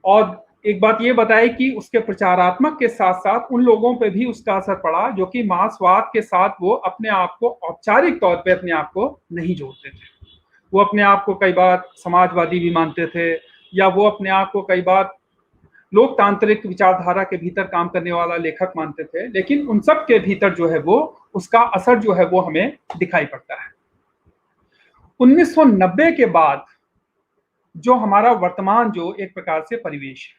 और एक बात ये बताई कि उसके प्रचारात्मक के साथ साथ उन लोगों पे भी उसका असर पड़ा जो कि मार्क्सवाद के साथ वो अपने आप को औपचारिक तौर पे अपने आप को नहीं जोड़ते थे। वो अपने आप को कई बार समाजवादी भी मानते थे, या वो अपने आप को कई बार लोकतांत्रिक विचारधारा के भीतर काम करने वाला लेखक मानते थे, लेकिन उन सब के भीतर जो है वो उसका असर जो है वो हमें दिखाई पड़ता है। 1990 के बाद जो हमारा वर्तमान जो एक प्रकार से परिवेश है,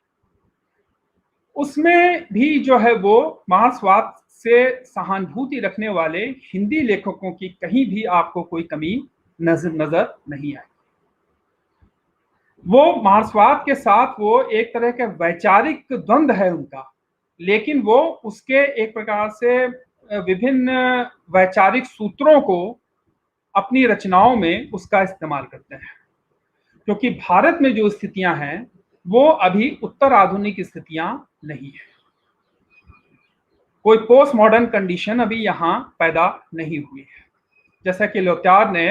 उसमें भी जो है वो मार्क्सवाद से सहानुभूति रखने वाले हिंदी लेखकों की कहीं भी आपको कोई कमी नजर नहीं आई। वो मार्क्सवाद के साथ वो एक तरह के वैचारिक द्वंद्व है उनका, लेकिन वो उसके एक प्रकार से विभिन्न वैचारिक सूत्रों को अपनी रचनाओं में उसका इस्तेमाल करते हैं, क्योंकि भारत में जो स्थितियां हैं वो अभी उत्तर आधुनिक स्थितियां नहीं है। कोई पोस्ट मॉडर्न कंडीशन अभी यहाँ पैदा नहीं हुई है, जैसा कि लोत्यार ने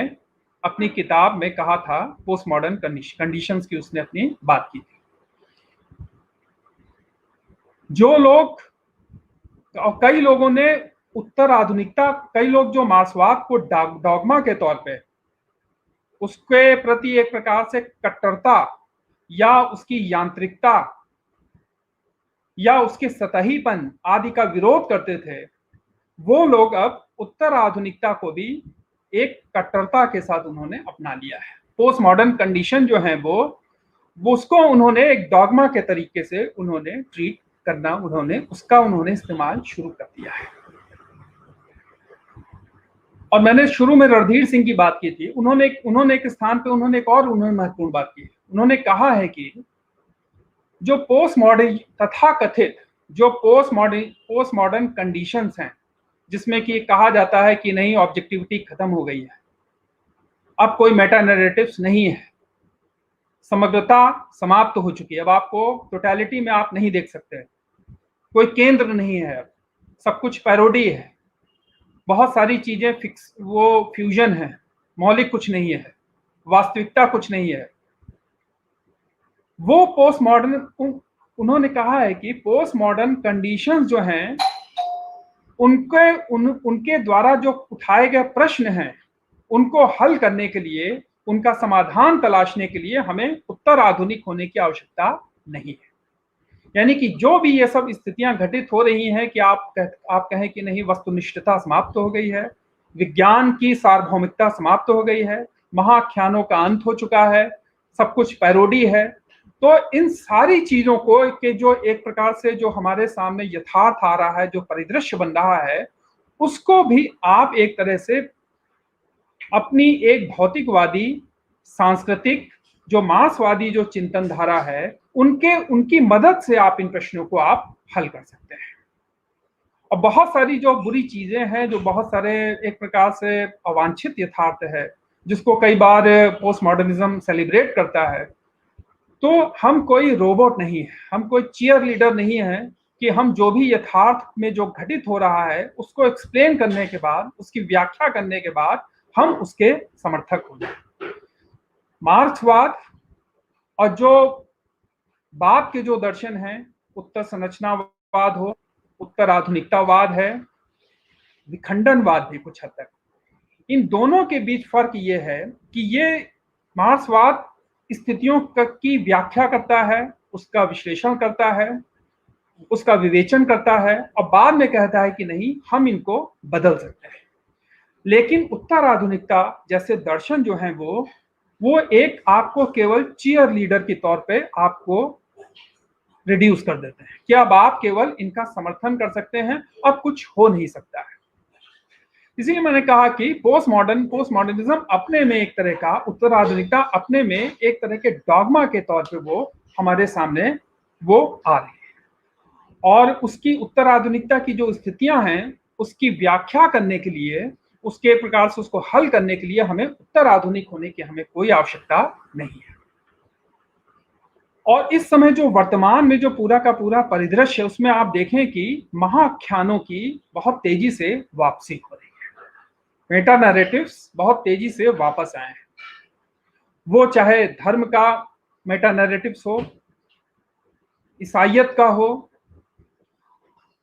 अपनी किताब में कहा था, पोस्ट मॉडर्न कंडीशंस की उसने अपनी बात की थी। जो लोग और कई लोगों ने उत्तर आधुनिकता, कई लोग जो मार्क्सवाद को डॉगमा के तौर पे उसके प्रति एक प्रकार से कट्टरता या उसकी यांत्रिकता या उसके सतहीपन आदि का विरोध करते थे, वो लोग अब उत्तर आधुनिकता को भी एक कट्टरता के साथ उन्होंने अपना लिया है। पोस्ट मॉडर्न कंडीशन जो है वो उसको उन्होंने एक डॉगमा के तरीके से उन्होंने ट्रीट करना, उन्होंने इस्तेमाल शुरू कर दिया है। और मैंने शुरू में रणधीर सिंह की बात की थी, उन्होंने एक स्थान पे उन्होंने एक और महत्वपूर्ण बात की। उन्होंने कहा है कि जो पोस्ट मॉडर्न तथा कथित जो पोस्ट मॉडर्न कंडीशंस हैं, जिसमें कि कहा जाता है कि नहीं, ऑब्जेक्टिविटी खत्म हो गई है, अब कोई मेटा नैरेटिव्स नहीं है, समग्रता समाप्त हो चुकी है, अब आपको टोटलिटी में आप नहीं देख सकते, कोई केंद्र नहीं है, अब सब कुछ पैरोडी है, बहुत सारी चीजें फिक्स, वो फ्यूजन है, मौलिक कुछ नहीं है, वास्तविकता कुछ नहीं है। वो पोस्ट मॉडर्न, उन्होंने कहा है कि पोस्ट मॉडर्न कंडीशंस जो हैं उनके द्वारा जो उठाए गए प्रश्न हैं उनको हल करने के लिए, उनका समाधान तलाशने के लिए हमें उत्तर आधुनिक होने की आवश्यकता नहीं है। यानी कि जो भी ये सब स्थितियां घटित हो रही हैं कि आप कहें कि नहीं, वस्तुनिष्ठता समाप्त हो गई है, विज्ञान की सार्वभौमिकता समाप्त हो गई है, महाख्यानों का अंत हो चुका है, सब कुछ पैरोडी है, तो इन सारी चीजों को के जो एक प्रकार से जो हमारे सामने यथार्थ आ रहा है, जो परिदृश्य बन रहा है, उसको भी आप एक तरह से अपनी एक भौतिकवादी, सांस्कृतिक, जो मार्क्सवादी जो चिंतन धारा है, उनकी मदद से आप इन प्रश्नों को आप हल कर सकते हैं। और बहुत सारी जो बुरी चीजें हैं, जो बहुत सारे एक प्रकार से अवांछित यथार्थ है, जिसको कई बार पोस्ट मॉडर्निज्म सेलिब्रेट करता है, तो हम कोई रोबोट नहीं है, हम कोई चीयर लीडर नहीं है कि हम जो भी यथार्थ में जो घटित हो रहा है उसको एक्सप्लेन करने के बाद, उसकी व्याख्या करने के बाद हम उसके समर्थक हो जाए। मार्क्सवाद और जो बाद के जो दर्शन हैं, उत्तर संरचनावाद हो, उत्तर आधुनिकतावाद है, विखंडनवाद भी कुछ हद तक, इन दोनों के बीच फर्क ये है कि ये मार्क्सवाद स्थितियों की व्याख्या करता है, उसका विश्लेषण करता है, उसका विवेचन करता है और बाद में कहता है कि नहीं, हम इनको बदल सकते हैं। लेकिन उत्तर आधुनिकता जैसे दर्शन जो हैं वो एक आपको केवल चीयर लीडर के तौर पे आपको रिड्यूस कर देते हैं कि अब आप केवल इनका समर्थन कर सकते हैं, अब कुछ हो नहीं सकता है। इसीलिए मैंने कहा कि पोस्ट मॉडर्निज्म अपने में एक तरह का, उत्तर आधुनिकता अपने में एक तरह के डॉगमा के तौर पे वो हमारे सामने वो आ रही है। और उसकी उत्तर आधुनिकता की जो स्थितियां हैं, उसकी व्याख्या करने के लिए, उसके प्रकार से उसको हल करने के लिए हमें उत्तर आधुनिक होने की हमें कोई आवश्यकता नहीं है। और इस समय जो वर्तमान में जो पूरा का पूरा परिदृश्य है, उसमें आप देखें कि महाआख्यानों की बहुत तेजी से वापसी हो रही है, मेटा नैरेटिव्स बहुत तेजी से वापस आए हैं। वो चाहे धर्म का मेटा नैरेटिव्स हो, ईसाइयत का हो,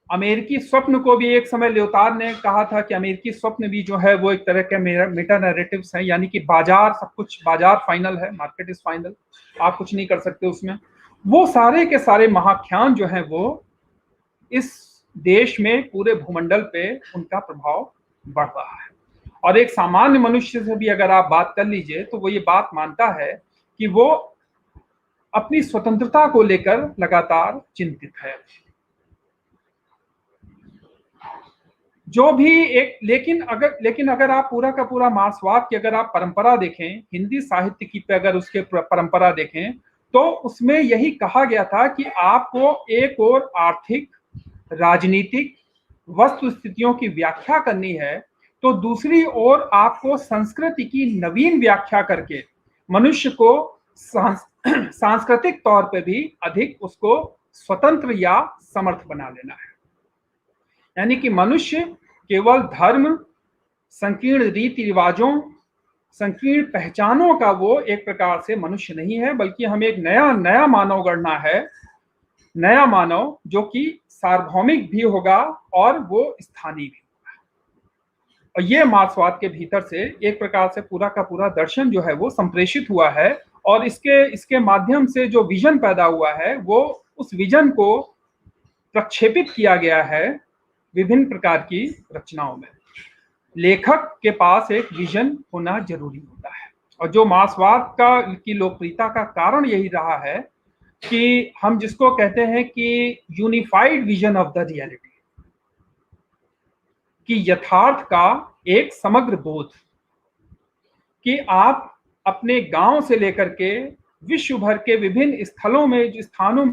अमेरिकी स्वप्न को भी एक समय लियोटार्ड ने कहा था कि अमेरिकी स्वप्न भी जो है वो एक तरह के मेटा नैरेटिव्स है, यानी कि बाजार, सब कुछ बाजार फाइनल है, मार्केट इज फाइनल, आप कुछ नहीं कर सकते उसमें। वो सारे के सारे महाख्यान जो है वो इस देश में पूरे भूमंडल पे उनका प्रभाव बढ़ रहा है। और एक सामान्य मनुष्य से भी अगर आप बात कर लीजिए तो वो ये बात मानता है कि वो अपनी स्वतंत्रता को लेकर लगातार चिंतित है। जो भी एक लेकिन अगर आप पूरा का पूरा मार्क्सवाद की अगर आप परंपरा देखें, हिंदी साहित्य की पे अगर उसके परंपरा देखें, तो उसमें यही कहा गया था कि आपको एक और आर्थिक, राजनीतिक वस्तु स्थितियों की व्याख्या करनी है, तो दूसरी ओर आपको संस्कृति की नवीन व्याख्या करके मनुष्य को सांस्कृतिक तौर पे भी अधिक उसको स्वतंत्र या समर्थ बना लेना है। यानी कि मनुष्य केवल धर्म, संकीर्ण रीति रिवाजों, संकीर्ण पहचानों का वो एक प्रकार से मनुष्य नहीं है, बल्कि हमें एक नया मानव गढ़ना है, नया मानव जो कि सार्वभौमिक भी होगा और वो स्थानीय भी होगा। और ये मार्क्सवाद के भीतर से एक प्रकार से पूरा का पूरा दर्शन जो है वो संप्रेषित हुआ है, और इसके माध्यम से जो विजन पैदा हुआ है, वो उस विजन को प्रक्षेपित किया गया है विभिन्न प्रकार की रचनाओं में। लेखक के पास एक विजन होना जरूरी होता है, और जो मार्क्सवाद की लोकप्रियता का कारण यही रहा है कि हम जिसको कहते हैं कि unified vision of the reality, कि यथार्थ का एक समग्र बोध, कि आप अपने गांव से लेकर के विश्व भर के विभिन्न स्थानों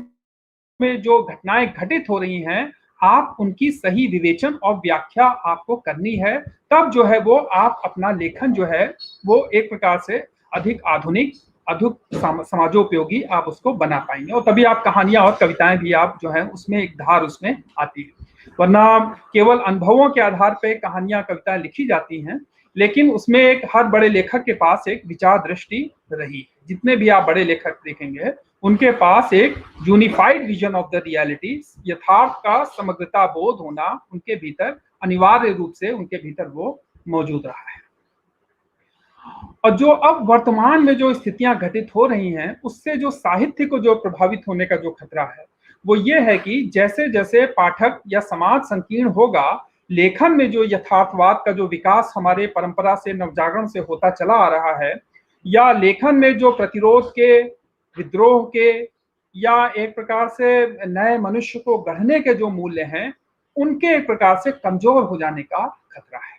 में जो घटनाएं घटित हो रही हैं, आप उनकी सही विवेचन और व्याख्या आपको करनी है। तब जो है वो आप अपना लेखन जो है वो एक प्रकार से अधिक आधुनिक, अधिक समाजोपयोगी आप उसको बना पाएंगे, और तभी आप कहानियां और कविताएं भी आप जो है उसमें एक धार उसमें आती है। वरना केवल अनुभवों के आधार पर कहानियां कविताएं लिखी जाती हैं, लेकिन उसमें एक हर बड़े लेखक के पास एक विचार दृष्टि रही। जितने भी आप बड़े लेखक देखेंगे उनके पास एक unified vision of the reality, यथार्थ का समग्रता बोध होना उनके भीतर अनिवार्य रूप से उनके भीतर वो मौजूद रहा है। और जो अब वर्तमान में जो स्थितियां घटित हो रही हैं, उससे जो साहित्य को जो प्रभावित होने का जो खतरा है वो ये है कि जैसे जैसे पाठक या समाज संकीर्ण होगा, लेखन में जो यथार्थवाद का जो विकास हमारे परंपरा से, नवजागरण से होता चला आ रहा है, या लेखन में जो प्रतिरोध के, विद्रोह के, या एक प्रकार से नए मनुष्य को गढ़ने के जो मूल्य हैं उनके एक प्रकार से कमजोर हो जाने का खतरा है।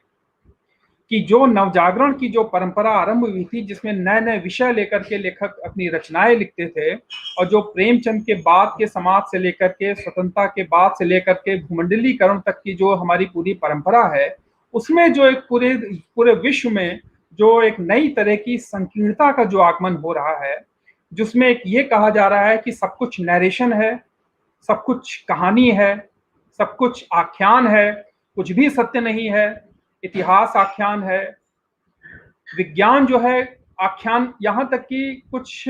कि जो नवजागरण की जो परंपरा आरंभ हुई थी, जिसमें नए नए विषय लेकर के लेखक अपनी रचनाएं लिखते थे, और जो प्रेमचंद के बाद के समाज से लेकर के स्वतंत्रता के बाद से लेकर के भूमंडलीकरण तक की जो हमारी पूरी परंपरा है, उसमें जो एक पूरे पूरे विश्व में जो एक नई तरह की संकीर्णता का जो आगमन हो रहा है, जिसमें एक ये कहा जा रहा है कि सब कुछ नरेशन है, सब कुछ कहानी है, सब कुछ आख्यान है, कुछ भी सत्य नहीं है, इतिहास आख्यान है, विज्ञान जो है आख्यान, यहां तक कि कुछ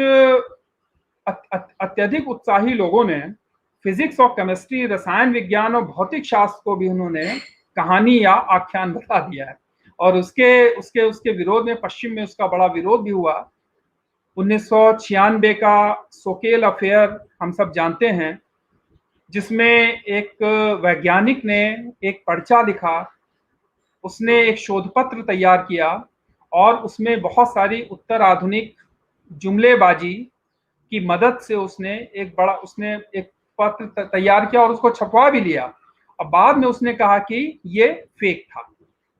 अत्यधिक उत्साही लोगों ने फिजिक्स और केमिस्ट्री, रसायन विज्ञान और भौतिक शास्त्र को भी उन्होंने कहानी या आख्यान बता दिया है। और उसके उसके उसके विरोध में पश्चिम में उसका बड़ा विरोध भी हुआ। 1996 का सोकेल अफेयर हम सब जानते हैं, जिसमें एक वैज्ञानिक ने एक पर्चा लिखा, उसने एक शोध पत्र तैयार किया और उसमें बहुत सारी उत्तर आधुनिक जुमलेबाजी की मदद से उसने एक पत्र तैयार किया और उसको छपवा भी लिया। अब बाद में उसने कहा कि ये फेक था,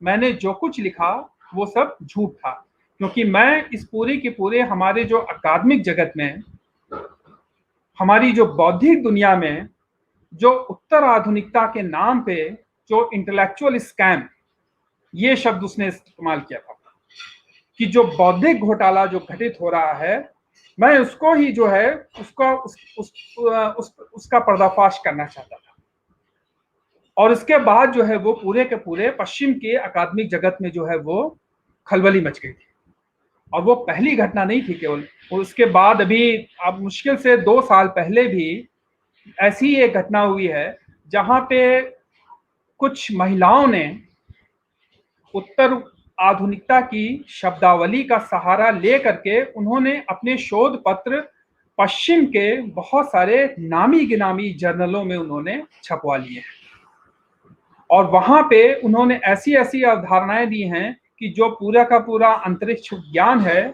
मैंने जो कुछ लिखा वो सब झूठ था, क्योंकि मैं इस पूरे के पूरे हमारे जो अकादमिक जगत में, हमारी जो बौद्धिक दुनिया में, जो उत्तर आधुनिकता के नाम पे जो इंटेलेक्चुअल स्कैम, ये शब्द उसने इस्तेमाल किया था, कि जो बौद्धिक घोटाला जो घटित हो रहा है, मैं उसको ही जो है उसका पर्दाफाश करना चाहता था। और इसके बाद जो है वो पूरे के पूरे पश्चिम के अकादमिक जगत में जो है वो खलबली मच गई थी। और वो पहली घटना नहीं थी केवल, उसके बाद अभी अब मुश्किल से 2 साल पहले भी ऐसी एक घटना हुई है, जहां पे कुछ महिलाओं ने उत्तर आधुनिकता की शब्दावली का सहारा ले करके उन्होंने अपने शोध पत्र पश्चिम के बहुत सारे नामी गिनामी जर्नलों में उन्होंने छपवा लिए हैं। और वहां पे उन्होंने ऐसी ऐसी अवधारणाएं दी हैं कि जो पूरा का पूरा अंतरिक्ष ज्ञान है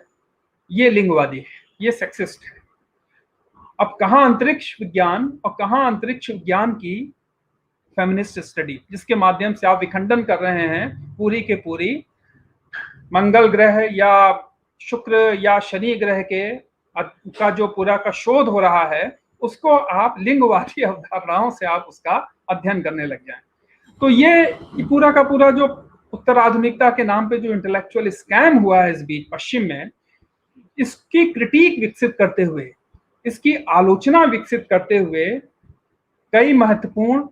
ये लिंगवादी है, ये सेक्सिस्ट है। अब कहां अंतरिक्ष विज्ञान और कहां अंतरिक्ष विज्ञान की फेमिनिस्ट स्टडी, जिसके माध्यम से आप विखंडन कर रहे हैं पूरी के पूरी मंगल ग्रह या शुक्र या शनि ग्रह के का जो पूरा का शोध हो रहा है, उसको आप लिंगवादी अवधारणाओं से आप उसका अध्ययन करने लग जाएं। तो ये पूरा का पूरा जो उत्तर आधुनिकता के नाम पे जो इंटेलेक्चुअल स्कैम हुआ है इस बीच पश्चिम में, इसकी क्रिटिक विकसित करते हुए, इसकी आलोचना विकसित करते हुए कई महत्वपूर्ण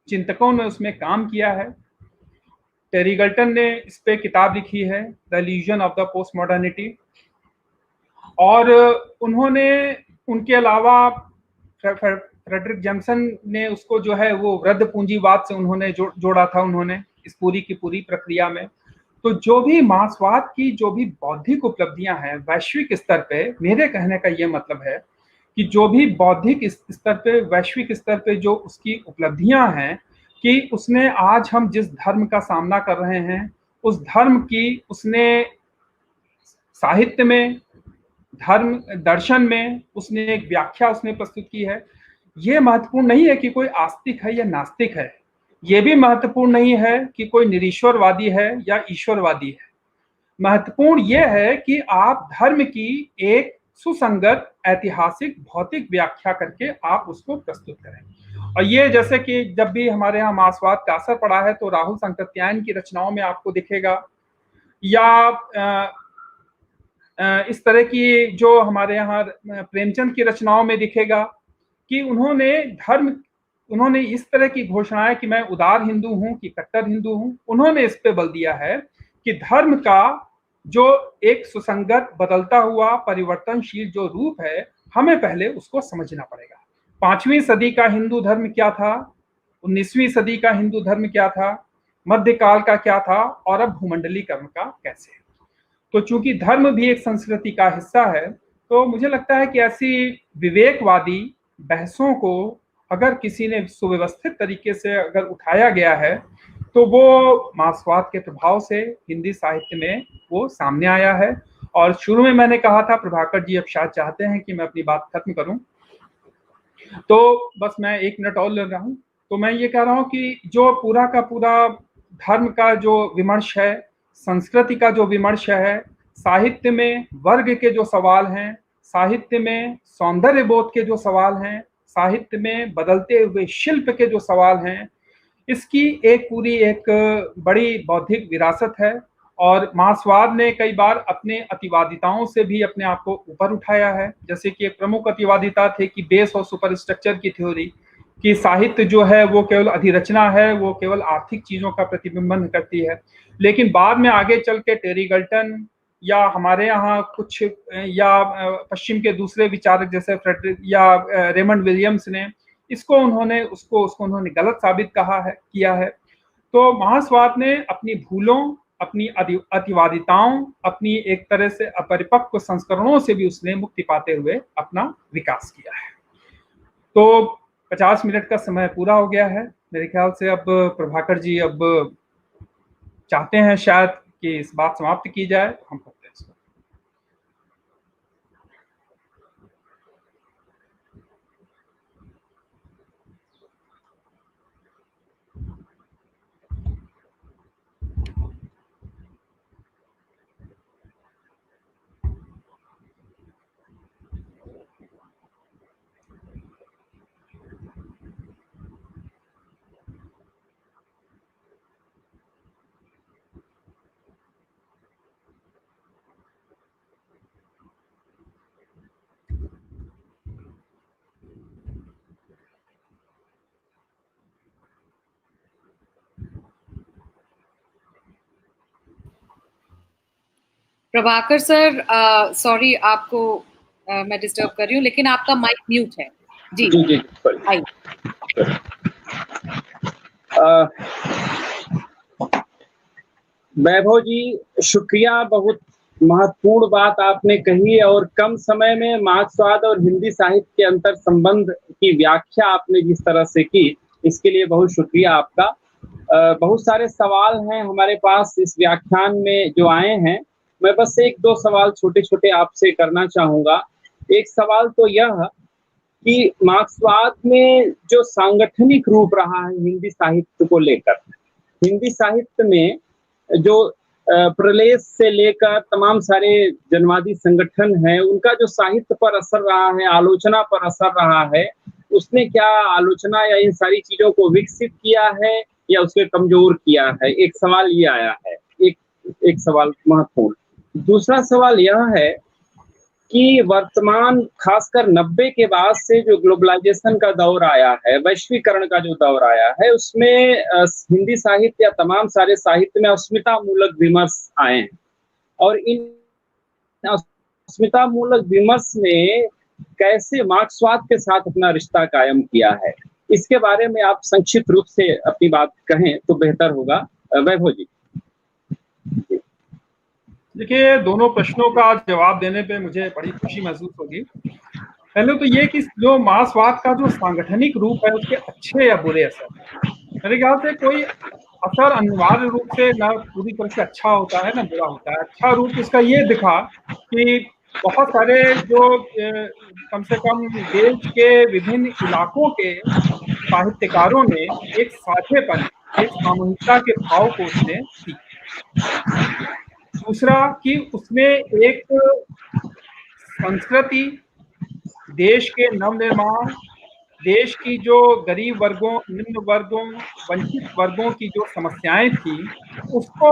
चिंतकों ने उसमें काम किया है। टेरी गल्टन ने इस पे किताब लिखी है, the illusion of the post modernity. और उन्होंने, उनके अलावा फ्रेडरिक जैक्सन ने उसको जो है वो वृद्ध पूंजीवाद से उन्होंने जोड़ा था उन्होंने इस पूरी की पूरी प्रक्रिया में। तो जो भी मार्क्सवाद की जो भी बौद्धिक उपलब्धियां हैं वैश्विक स्तर पे, मेरे कहने का ये मतलब है कि जो भी बौद्धिक स्तर पे, वैश्विक स्तर पे जो उसकी उपलब्धियां हैं, कि उसने आज हम जिस धर्म का सामना कर रहे हैं उस धर्म की उसने साहित्य में, धर्म दर्शन में उसने एक व्याख्या उसने प्रस्तुत की है। ये महत्वपूर्ण नहीं है कि कोई आस्तिक है या नास्तिक है, ये भी महत्वपूर्ण नहीं है कि कोई निरीश्वरवादी है या ईश्वरवादी है। महत्वपूर्ण यह है कि आप धर्म की एक सुसंगत ऐतिहासिक भौतिक व्याख्या करके आप उसको प्रस्तुत करें। और ये जैसे कि जब भी हमारे यहाँ मार्क्सवाद का असर पड़ा है तो राहुल सातत्यायन की रचनाओं में आपको दिखेगा, या इस तरह की जो हमारे यहाँ प्रेमचंद की रचनाओं में दिखेगा कि उन्होंने इस तरह की घोषणाएं कि मैं उदार हिंदू हूं कि कट्टर हिंदू हूं, उन्होंने इस पे बल दिया है कि धर्म का जो एक सुसंगत बदलता हुआ परिवर्तनशील जो रूप है, हमें पहले उसको समझना पड़ेगा। 5वीं सदी का हिंदू धर्म क्या था, 19वीं सदी का हिंदू धर्म क्या था, मध्यकाल का क्या था, और अब भूमंडलीकरण का कैसे है। तो चूंकि धर्म भी एक संस्कृति का हिस्सा है, तो मुझे लगता है कि ऐसी विवेकवादी बहसों को अगर किसी ने सुव्यवस्थित तरीके से अगर उठाया गया है, तो वो मार्क्सवाद के प्रभाव से हिंदी साहित्य में वो सामने आया है। और शुरू में मैंने कहा था, प्रभाकर जी अब शायद चाहते हैं कि मैं अपनी बात खत्म करूं, तो बस मैं 1 मिनट और ले रहा हूँ। तो मैं ये कह रहा हूँ कि जो पूरा का पूरा धर्म का जो विमर्श है, संस्कृति का जो विमर्श है, साहित्य में वर्ग के जो सवाल हैं, साहित्य में सौंदर्य बोध के जो सवाल हैं, साहित्य में बदलते हुए शिल्प के जो सवाल हैं, इसकी एक पूरी एक बड़ी बौद्धिक विरासत है। और मार्क्सवाद ने कई बार अपने अतिवादिताओं से भी अपने आप को ऊपर उठाया है। जैसे कि एक प्रमुख अतिवादिता थे कि बेस और सुपरस्ट्रक्चर की थ्योरी, कि साहित्य जो है वो केवल अधिरचना है, वो केवल आर्थिक चीजों का प्रतिबिंबन करती है। लेकिन बाद में आगे चल के टेरी गल्टन या हमारे यहाँ कुछ या पश्चिम के दूसरे विचारक जैसे फ्रेडरिक या रेमंड विलियम्स ने उसको उन्होंने गलत साबित किया है। तो मार्क्सवाद ने अपनी भूलों, अपनी अतिवादिताओं, अपनी एक तरह से अपरिपक्व संस्करणों से भी उसने मुक्ति पाते हुए अपना विकास किया है। तो 50 मिनट का समय पूरा हो गया है मेरे ख्याल से। अब प्रभाकर जी अब चाहते हैं शायद कि इस बात समाप्त की जाए, हम करते हैं इसको। प्रभाकर सर, सॉरी आपको मैं डिस्टर्ब कर रही हूँ, लेकिन आपका माइक म्यूट है। जी जी जी आइए। वैभव जी, शुक्रिया। बहुत महत्वपूर्ण बात आपने कही और कम समय में मार्क्सवाद और हिंदी साहित्य के अंतर संबंध की व्याख्या आपने जिस तरह से की, इसके लिए बहुत शुक्रिया आपका। बहुत सारे सवाल हैं हमारे पास इस व्याख्यान में जो आए हैं। मैं बस 1-2 सवाल छोटे-छोटे आपसे करना चाहूँगा। एक सवाल तो यह कि मार्क्सवाद में जो सांगठनिक रूप रहा है हिंदी साहित्य को लेकर, हिंदी साहित्य में जो प्रलेस से लेकर तमाम सारे जनवादी संगठन हैं, उनका जो साहित्य पर असर रहा है, आलोचना पर असर रहा है, उसने क्या आलोचना या इन सारी चीज़ों को विकसित किया है या उसे कमज़ोर किया है? एक सवाल ये आया है, एक सवाल महत्वपूर्ण। दूसरा सवाल यह है कि वर्तमान खासकर 90 के बाद से जो ग्लोबलाइजेशन का दौर आया है, वैश्वीकरण का जो दौर आया है, उसमें हिंदी साहित्य या तमाम सारे साहित्य में अस्मितामूलक विमर्श आए हैं और इन अस्मितामूलक विमर्श ने कैसे मार्क्सवाद के साथ अपना रिश्ता कायम किया है, इसके बारे में आप संक्षिप्त रूप से अपनी बात कहें तो बेहतर होगा। वैभव जी। देखिए, दोनों प्रश्नों का जवाब देने पे मुझे बड़ी खुशी महसूस होगी। पहले तो ये कि जो मार्क्सवाद का जो सांगठनिक रूप है, उसके अच्छे या बुरे असर, मेरे ख्याल से कोई असर अनिवार्य रूप से ना पूरी तरह से अच्छा होता है ना बुरा होता है। अच्छा रूप इसका ये दिखा कि बहुत सारे जो कम से कम देश के विभिन्न इलाकों के साहित्यकारों ने एक साझेपन, एक सामूहिकता के भाव को उसने सीखा। दूसरा कि उसमें एक संस्कृति, देश के नवनिर्माण, देश की जो गरीब वर्गों, निम्न वर्गों, वंचित वर्गों की जो समस्याएं थी, उसको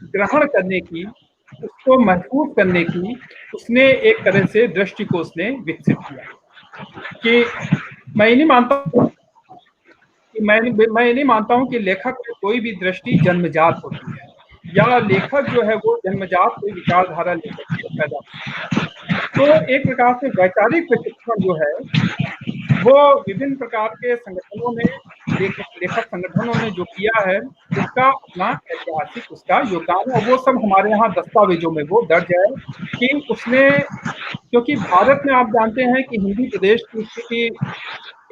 ग्रहण करने की, उसको महसूस करने की उसने एक तरह से दृष्टि को उसने विकसित किया। कि मैं नहीं मानता हूं कि लेखक में कोई भी दृष्टि जन्मजात होती है या लेखक जो है वो जन्मजात कोई विचारधारा लेकर के पैदा होता है। तो एक प्रकार से वैचारिक प्रशिक्षण जो है वो विभिन्न प्रकार के संगठनों ने, लेखक संगठनों ने जो किया है, उसका अपना ऐतिहासिक उसका योगदान है और वो सब हमारे यहाँ दस्तावेजों में वो दर्ज है कि उसने, क्योंकि भारत में आप जानते हैं कि हिंदी प्रदेश की स्थिति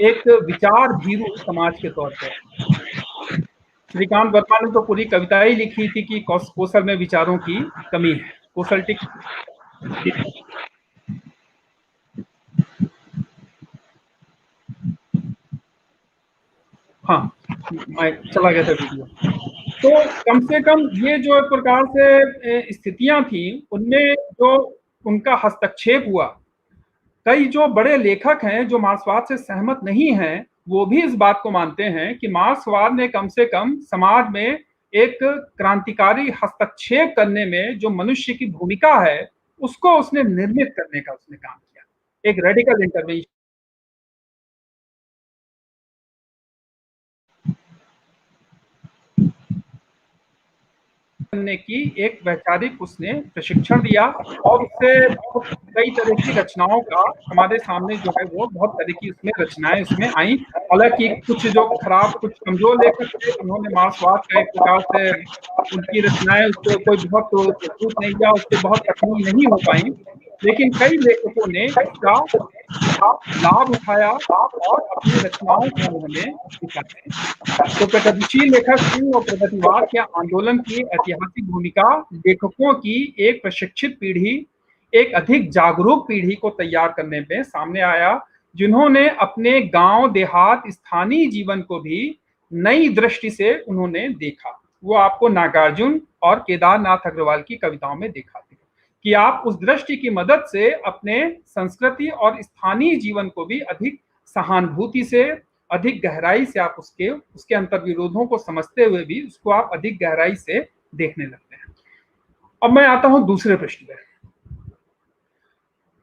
एक विचार भीरू समाज के तौर पर। श्रीकांत वर्मा ने तो पूरी कविता ही लिखी थी कि कौशल में विचारों की कमी है, कौशल्टिक। हाँ, मैं चला गया था वीडियो। तो कम से कम ये जो एक प्रकार से स्थितियां थी, उनमें जो उनका हस्तक्षेप हुआ, कई जो बड़े लेखक हैं जो मार्क्सवाद से सहमत नहीं हैं, वो भी इस बात को मानते हैं कि मार्क्सवाद ने कम से कम समाज में एक क्रांतिकारी हस्तक्षेप करने में जो मनुष्य की भूमिका है, उसको उसने निर्मित करने का उसने काम किया, एक रेडिकल इंटरवेंशन करने की एक वैचारिक उसने प्रशिक्षण दिया, और उससे कई तरह की रचनाओं का हमारे सामने जो है वो बहुत तरह की उसमें रचनाएं उसमें आई। हालांकि कुछ जो खराब, कुछ कमजोर लेखक थे, उन्होंने मार्क्सवाद का एक प्रकार से उनकी रचनाएं उसको कोई बहुत प्रस्तुत नहीं किया, उससे बहुत तकमील नहीं हो पाई, लेकिन कई लेखकों ने इसका लाभ उठाया और अपनी रचनाओं को उन्होंने दिखाते। तो प्रगतिशील लेखक सिंह और प्रगतिवाद के आंदोलन की ऐतिहासिक भूमिका लेखकों की एक प्रशिक्षित पीढ़ी, एक अधिक जागरूक पीढ़ी को तैयार करने में सामने आया, जिन्होंने अपने गांव देहात स्थानीय जीवन को भी नई दृष्टि से उन्होंने देखा। वो आपको नागार्जुन और केदारनाथ अग्रवाल की कविताओं में दिखाते कि आप उस दृष्टि की मदद से अपने संस्कृति और स्थानीय जीवन को भी अधिक सहानुभूति से, अधिक गहराई से आप उसके अंतर्विरोधों को समझते हुए भी उसको आप अधिक गहराई से देखने लगते हैं। अब मैं आता हूं दूसरे प्रश्न पर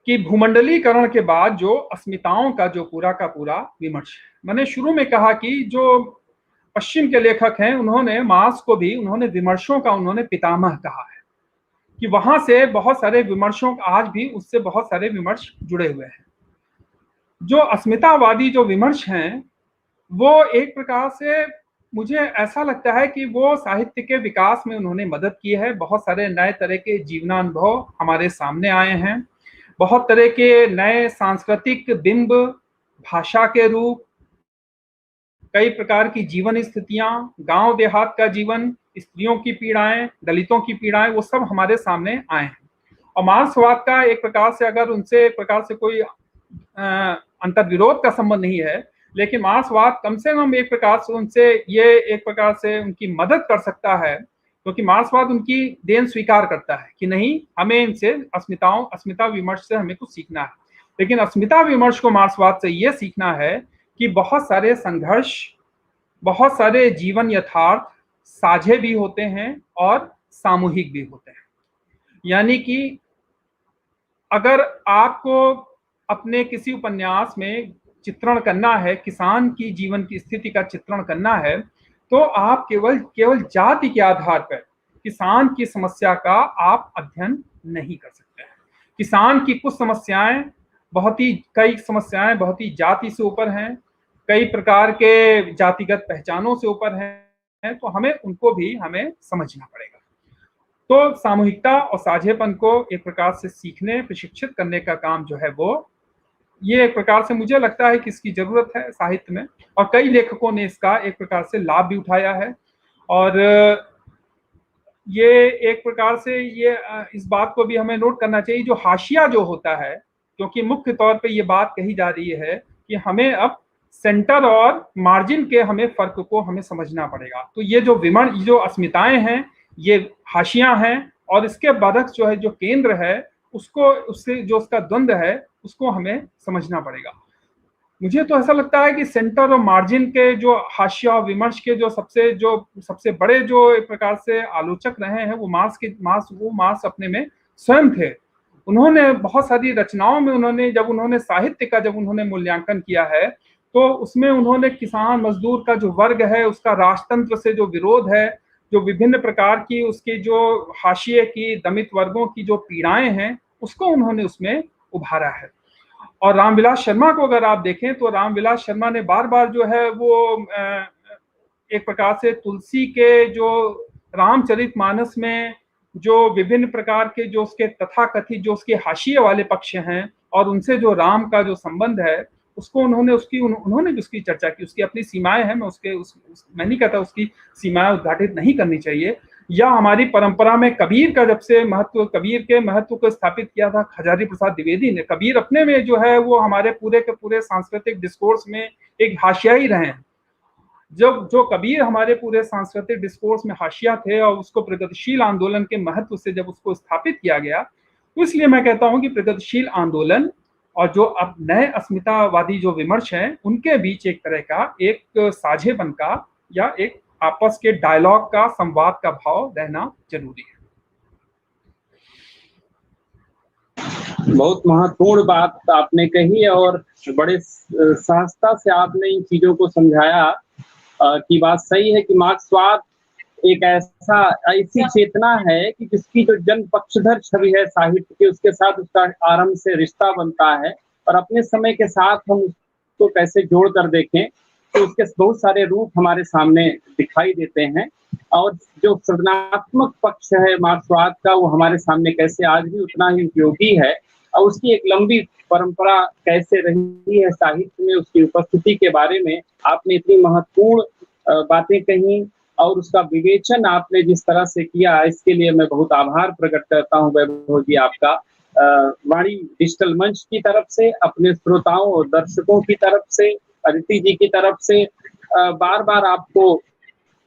कि भूमंडलीकरण के बाद जो अस्मिताओं का जो पूरा का पूरा विमर्श है। मैंने शुरू में कहा कि जो पश्चिम के लेखक हैं, उन्होंने मार्क्स को भी उन्होंने विमर्शों का उन्होंने पितामह कहा है, कि वहां से बहुत सारे विमर्शों, आज भी उससे बहुत सारे विमर्श जुड़े हुए हैं। जो अस्मितावादी जो विमर्श हैं, वो एक प्रकार से मुझे ऐसा लगता है कि वो साहित्य के विकास में उन्होंने मदद की है। बहुत सारे नए तरह के जीवनानुभव हमारे सामने आए हैं, बहुत तरह के नए सांस्कृतिक बिंब, भाषा के रूप, कई प्रकार की जीवन स्थितियां, गांव देहात का जीवन, स्त्रियों की पीड़ाएं, दलितों की पीड़ाएं, वो सब हमारे सामने आए हैं। और मार्क्सवाद का एक प्रकार से, अगर उनसे एक प्रकार से कोई अंतर्विरोध का संबंध नहीं है, लेकिन मार्क्सवाद कम से कम एक प्रकार से उनसे ये एक प्रकार से उनकी मदद कर सकता है, क्योंकि मार्क्सवाद उनकी देन स्वीकार करता है कि नहीं, हमें इनसे अस्मिता विमर्श से हमें कुछ सीखना है। लेकिन अस्मिता विमर्श को मार्क्सवाद से ये सीखना है कि बहुत सारे संघर्ष, बहुत सारे जीवन यथार्थ साझे भी होते हैं और सामूहिक भी होते हैं। यानी कि अगर आपको अपने किसी उपन्यास में चित्रण करना है, किसान की जीवन की स्थिति का चित्रण करना है, तो आप केवल जाति के आधार पर किसान की समस्या का आप अध्ययन नहीं कर सकते हैं। किसान की कुछ समस्याएं कई समस्याएं बहुत ही जाति से ऊपर हैं, कई प्रकार के जातिगत पहचानों से ऊपर हैं, तो हमें उनको भी हमें समझना पड़ेगा। तो सामूहिकता और साझेपन को एक प्रकार से सीखने, प्रशिक्षित करने का काम जो है वो, ये एक प्रकार से मुझे लगता है कि इसकी जरूरत है साहित्य में, और कई लेखकों ने इसका एक प्रकार से लाभ भी उठाया है। और ये एक प्रकार से ये इस बात को भी हमें नोट करना चाहिए, जो हाशिया जो होता है, क्योंकि मुख्य तौर पे ये बात कही जा रही है कि हमें अब सेंटर और मार्जिन के हमें फर्क को हमें समझना पड़ेगा। तो ये जो विमर्श, जो अस्मिताएं हैं, ये हाशिया हैं, और इसके बरक्स जो है, जो केंद्र है, उसको, उससे जो उसका द्वंद्व है, उसको हमें समझना पड़ेगा। मुझे तो ऐसा लगता है कि सेंटर और मार्जिन के जो हाशिया और विमर्श के जो सबसे बड़े जो एक प्रकार से आलोचक रहे हैं, वो मार्क्स अपने में स्वयं थे। उन्होंने बहुत सारी रचनाओं में जब उन्होंने साहित्य का जब उन्होंने मूल्यांकन किया है, तो उसमें उन्होंने किसान मजदूर का जो वर्ग है, उसका राजतंत्र से जो विरोध है, जो विभिन्न प्रकार की उसकी जो हाशिए की दमित वर्गों की जो पीड़ाएं हैं, उसको उन्होंने उसमें उभारा है। और रामविलास शर्मा को अगर आप देखें, तो रामविलास शर्मा ने बार बार जो है वो एक प्रकार से तुलसी के जो रामचरितमानस में जो विभिन्न प्रकार के जो उसके तथाकथित जो उसके हाशिए वाले पक्ष हैं, और उनसे जो राम का जो संबंध है, उसको उन्होंने भी उसकी चर्चा की। उसकी अपनी सीमाएं हैं, मैं नहीं कहता उसकी सीमाएं उद्घाटित नहीं करनी चाहिए। या हमारी परंपरा में कबीर के महत्व को स्थापित किया था हजारी प्रसाद द्विवेदी ने। कबीर अपने में जो है वो हमारे पूरे के पूरे सांस्कृतिक डिस्कोर्स में एक हाशिया ही रहे हैं। जो कबीर हमारे पूरे सांस्कृतिक डिस्कोर्स में हाशिया थे और उसको प्रगतिशील आंदोलन के महत्व से जब उसको स्थापित किया गया, तो इसलिए मैं कहता हूं कि प्रगतिशील आंदोलन और जो अब नए अस्मितावादी जो विमर्श हैं उनके बीच एक तरह का एक साझेपन का या एक आपस के डायलॉग का, संवाद का भाव रहना जरूरी है। बहुत महत्वपूर्ण बात आपने कही और बड़े सहजता से आपने इन चीजों को समझाया कि बात सही है कि मार्क्सवाद एक ऐसी चेतना है कि जिसकी जो जन पक्षधर छवि है साहित्य की, उसके साथ उसका आरंभ से रिश्ता बनता है और अपने समय के साथ हम उसको कैसे जोड़ कर देखें तो उसके बहुत सारे रूप हमारे सामने दिखाई देते हैं और जो सृजनात्मक पक्ष है मार्क्सवाद का वो हमारे सामने कैसे आज भी उतना ही उपयोगी है और उसकी एक लंबी परंपरा कैसे रही है साहित्य में, उसकी उपस्थिति के बारे में आपने इतनी महत्वपूर्ण बातें कही और उसका विवेचन आपने जिस तरह से किया, इसके लिए मैं बहुत आभार प्रकट करता हूं वैभव जी आपका। वाणी डिजिटल मंच की तरफ से, अपने श्रोताओं और दर्शकों की तरफ से, अदिति जी की तरफ से बार बार आपको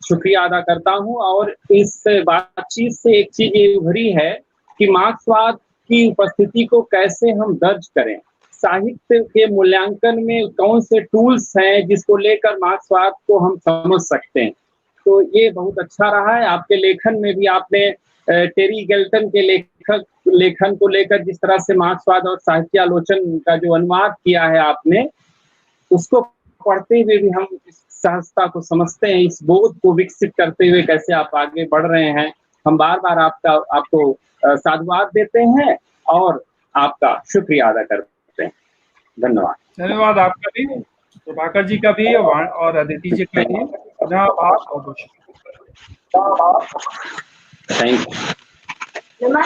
शुक्रिया अदा करता हूं और इस बातचीत से एक चीज ये उभरी है कि मार्क्सवाद की उपस्थिति को कैसे हम दर्ज करें, साहित्य के मूल्यांकन में कौन से टूल्स हैं जिसको लेकर मार्क्सवाद को हम समझ सकते हैं। तो ये बहुत अच्छा रहा है। आपके लेखन में भी आपने टेरी गेल्टन के लेखन को लेकर जिस तरह से मार्क्सवाद और साहित्यालोचन का जो अनुवाद किया है आपने, उसको पढ़ते हुए भी हम इस सहजता को समझते हैं, इस बोध को विकसित करते हुए कैसे आप आगे बढ़ रहे हैं। हम बार बार आपको साधुवाद देते हैं और आपका शुक्रिया अदा करते हैं। धन्यवाद। धन्यवाद आपका भी, प्रभाकर जी का भी और अदिति जी का भी। धन्यवाद। Thank you.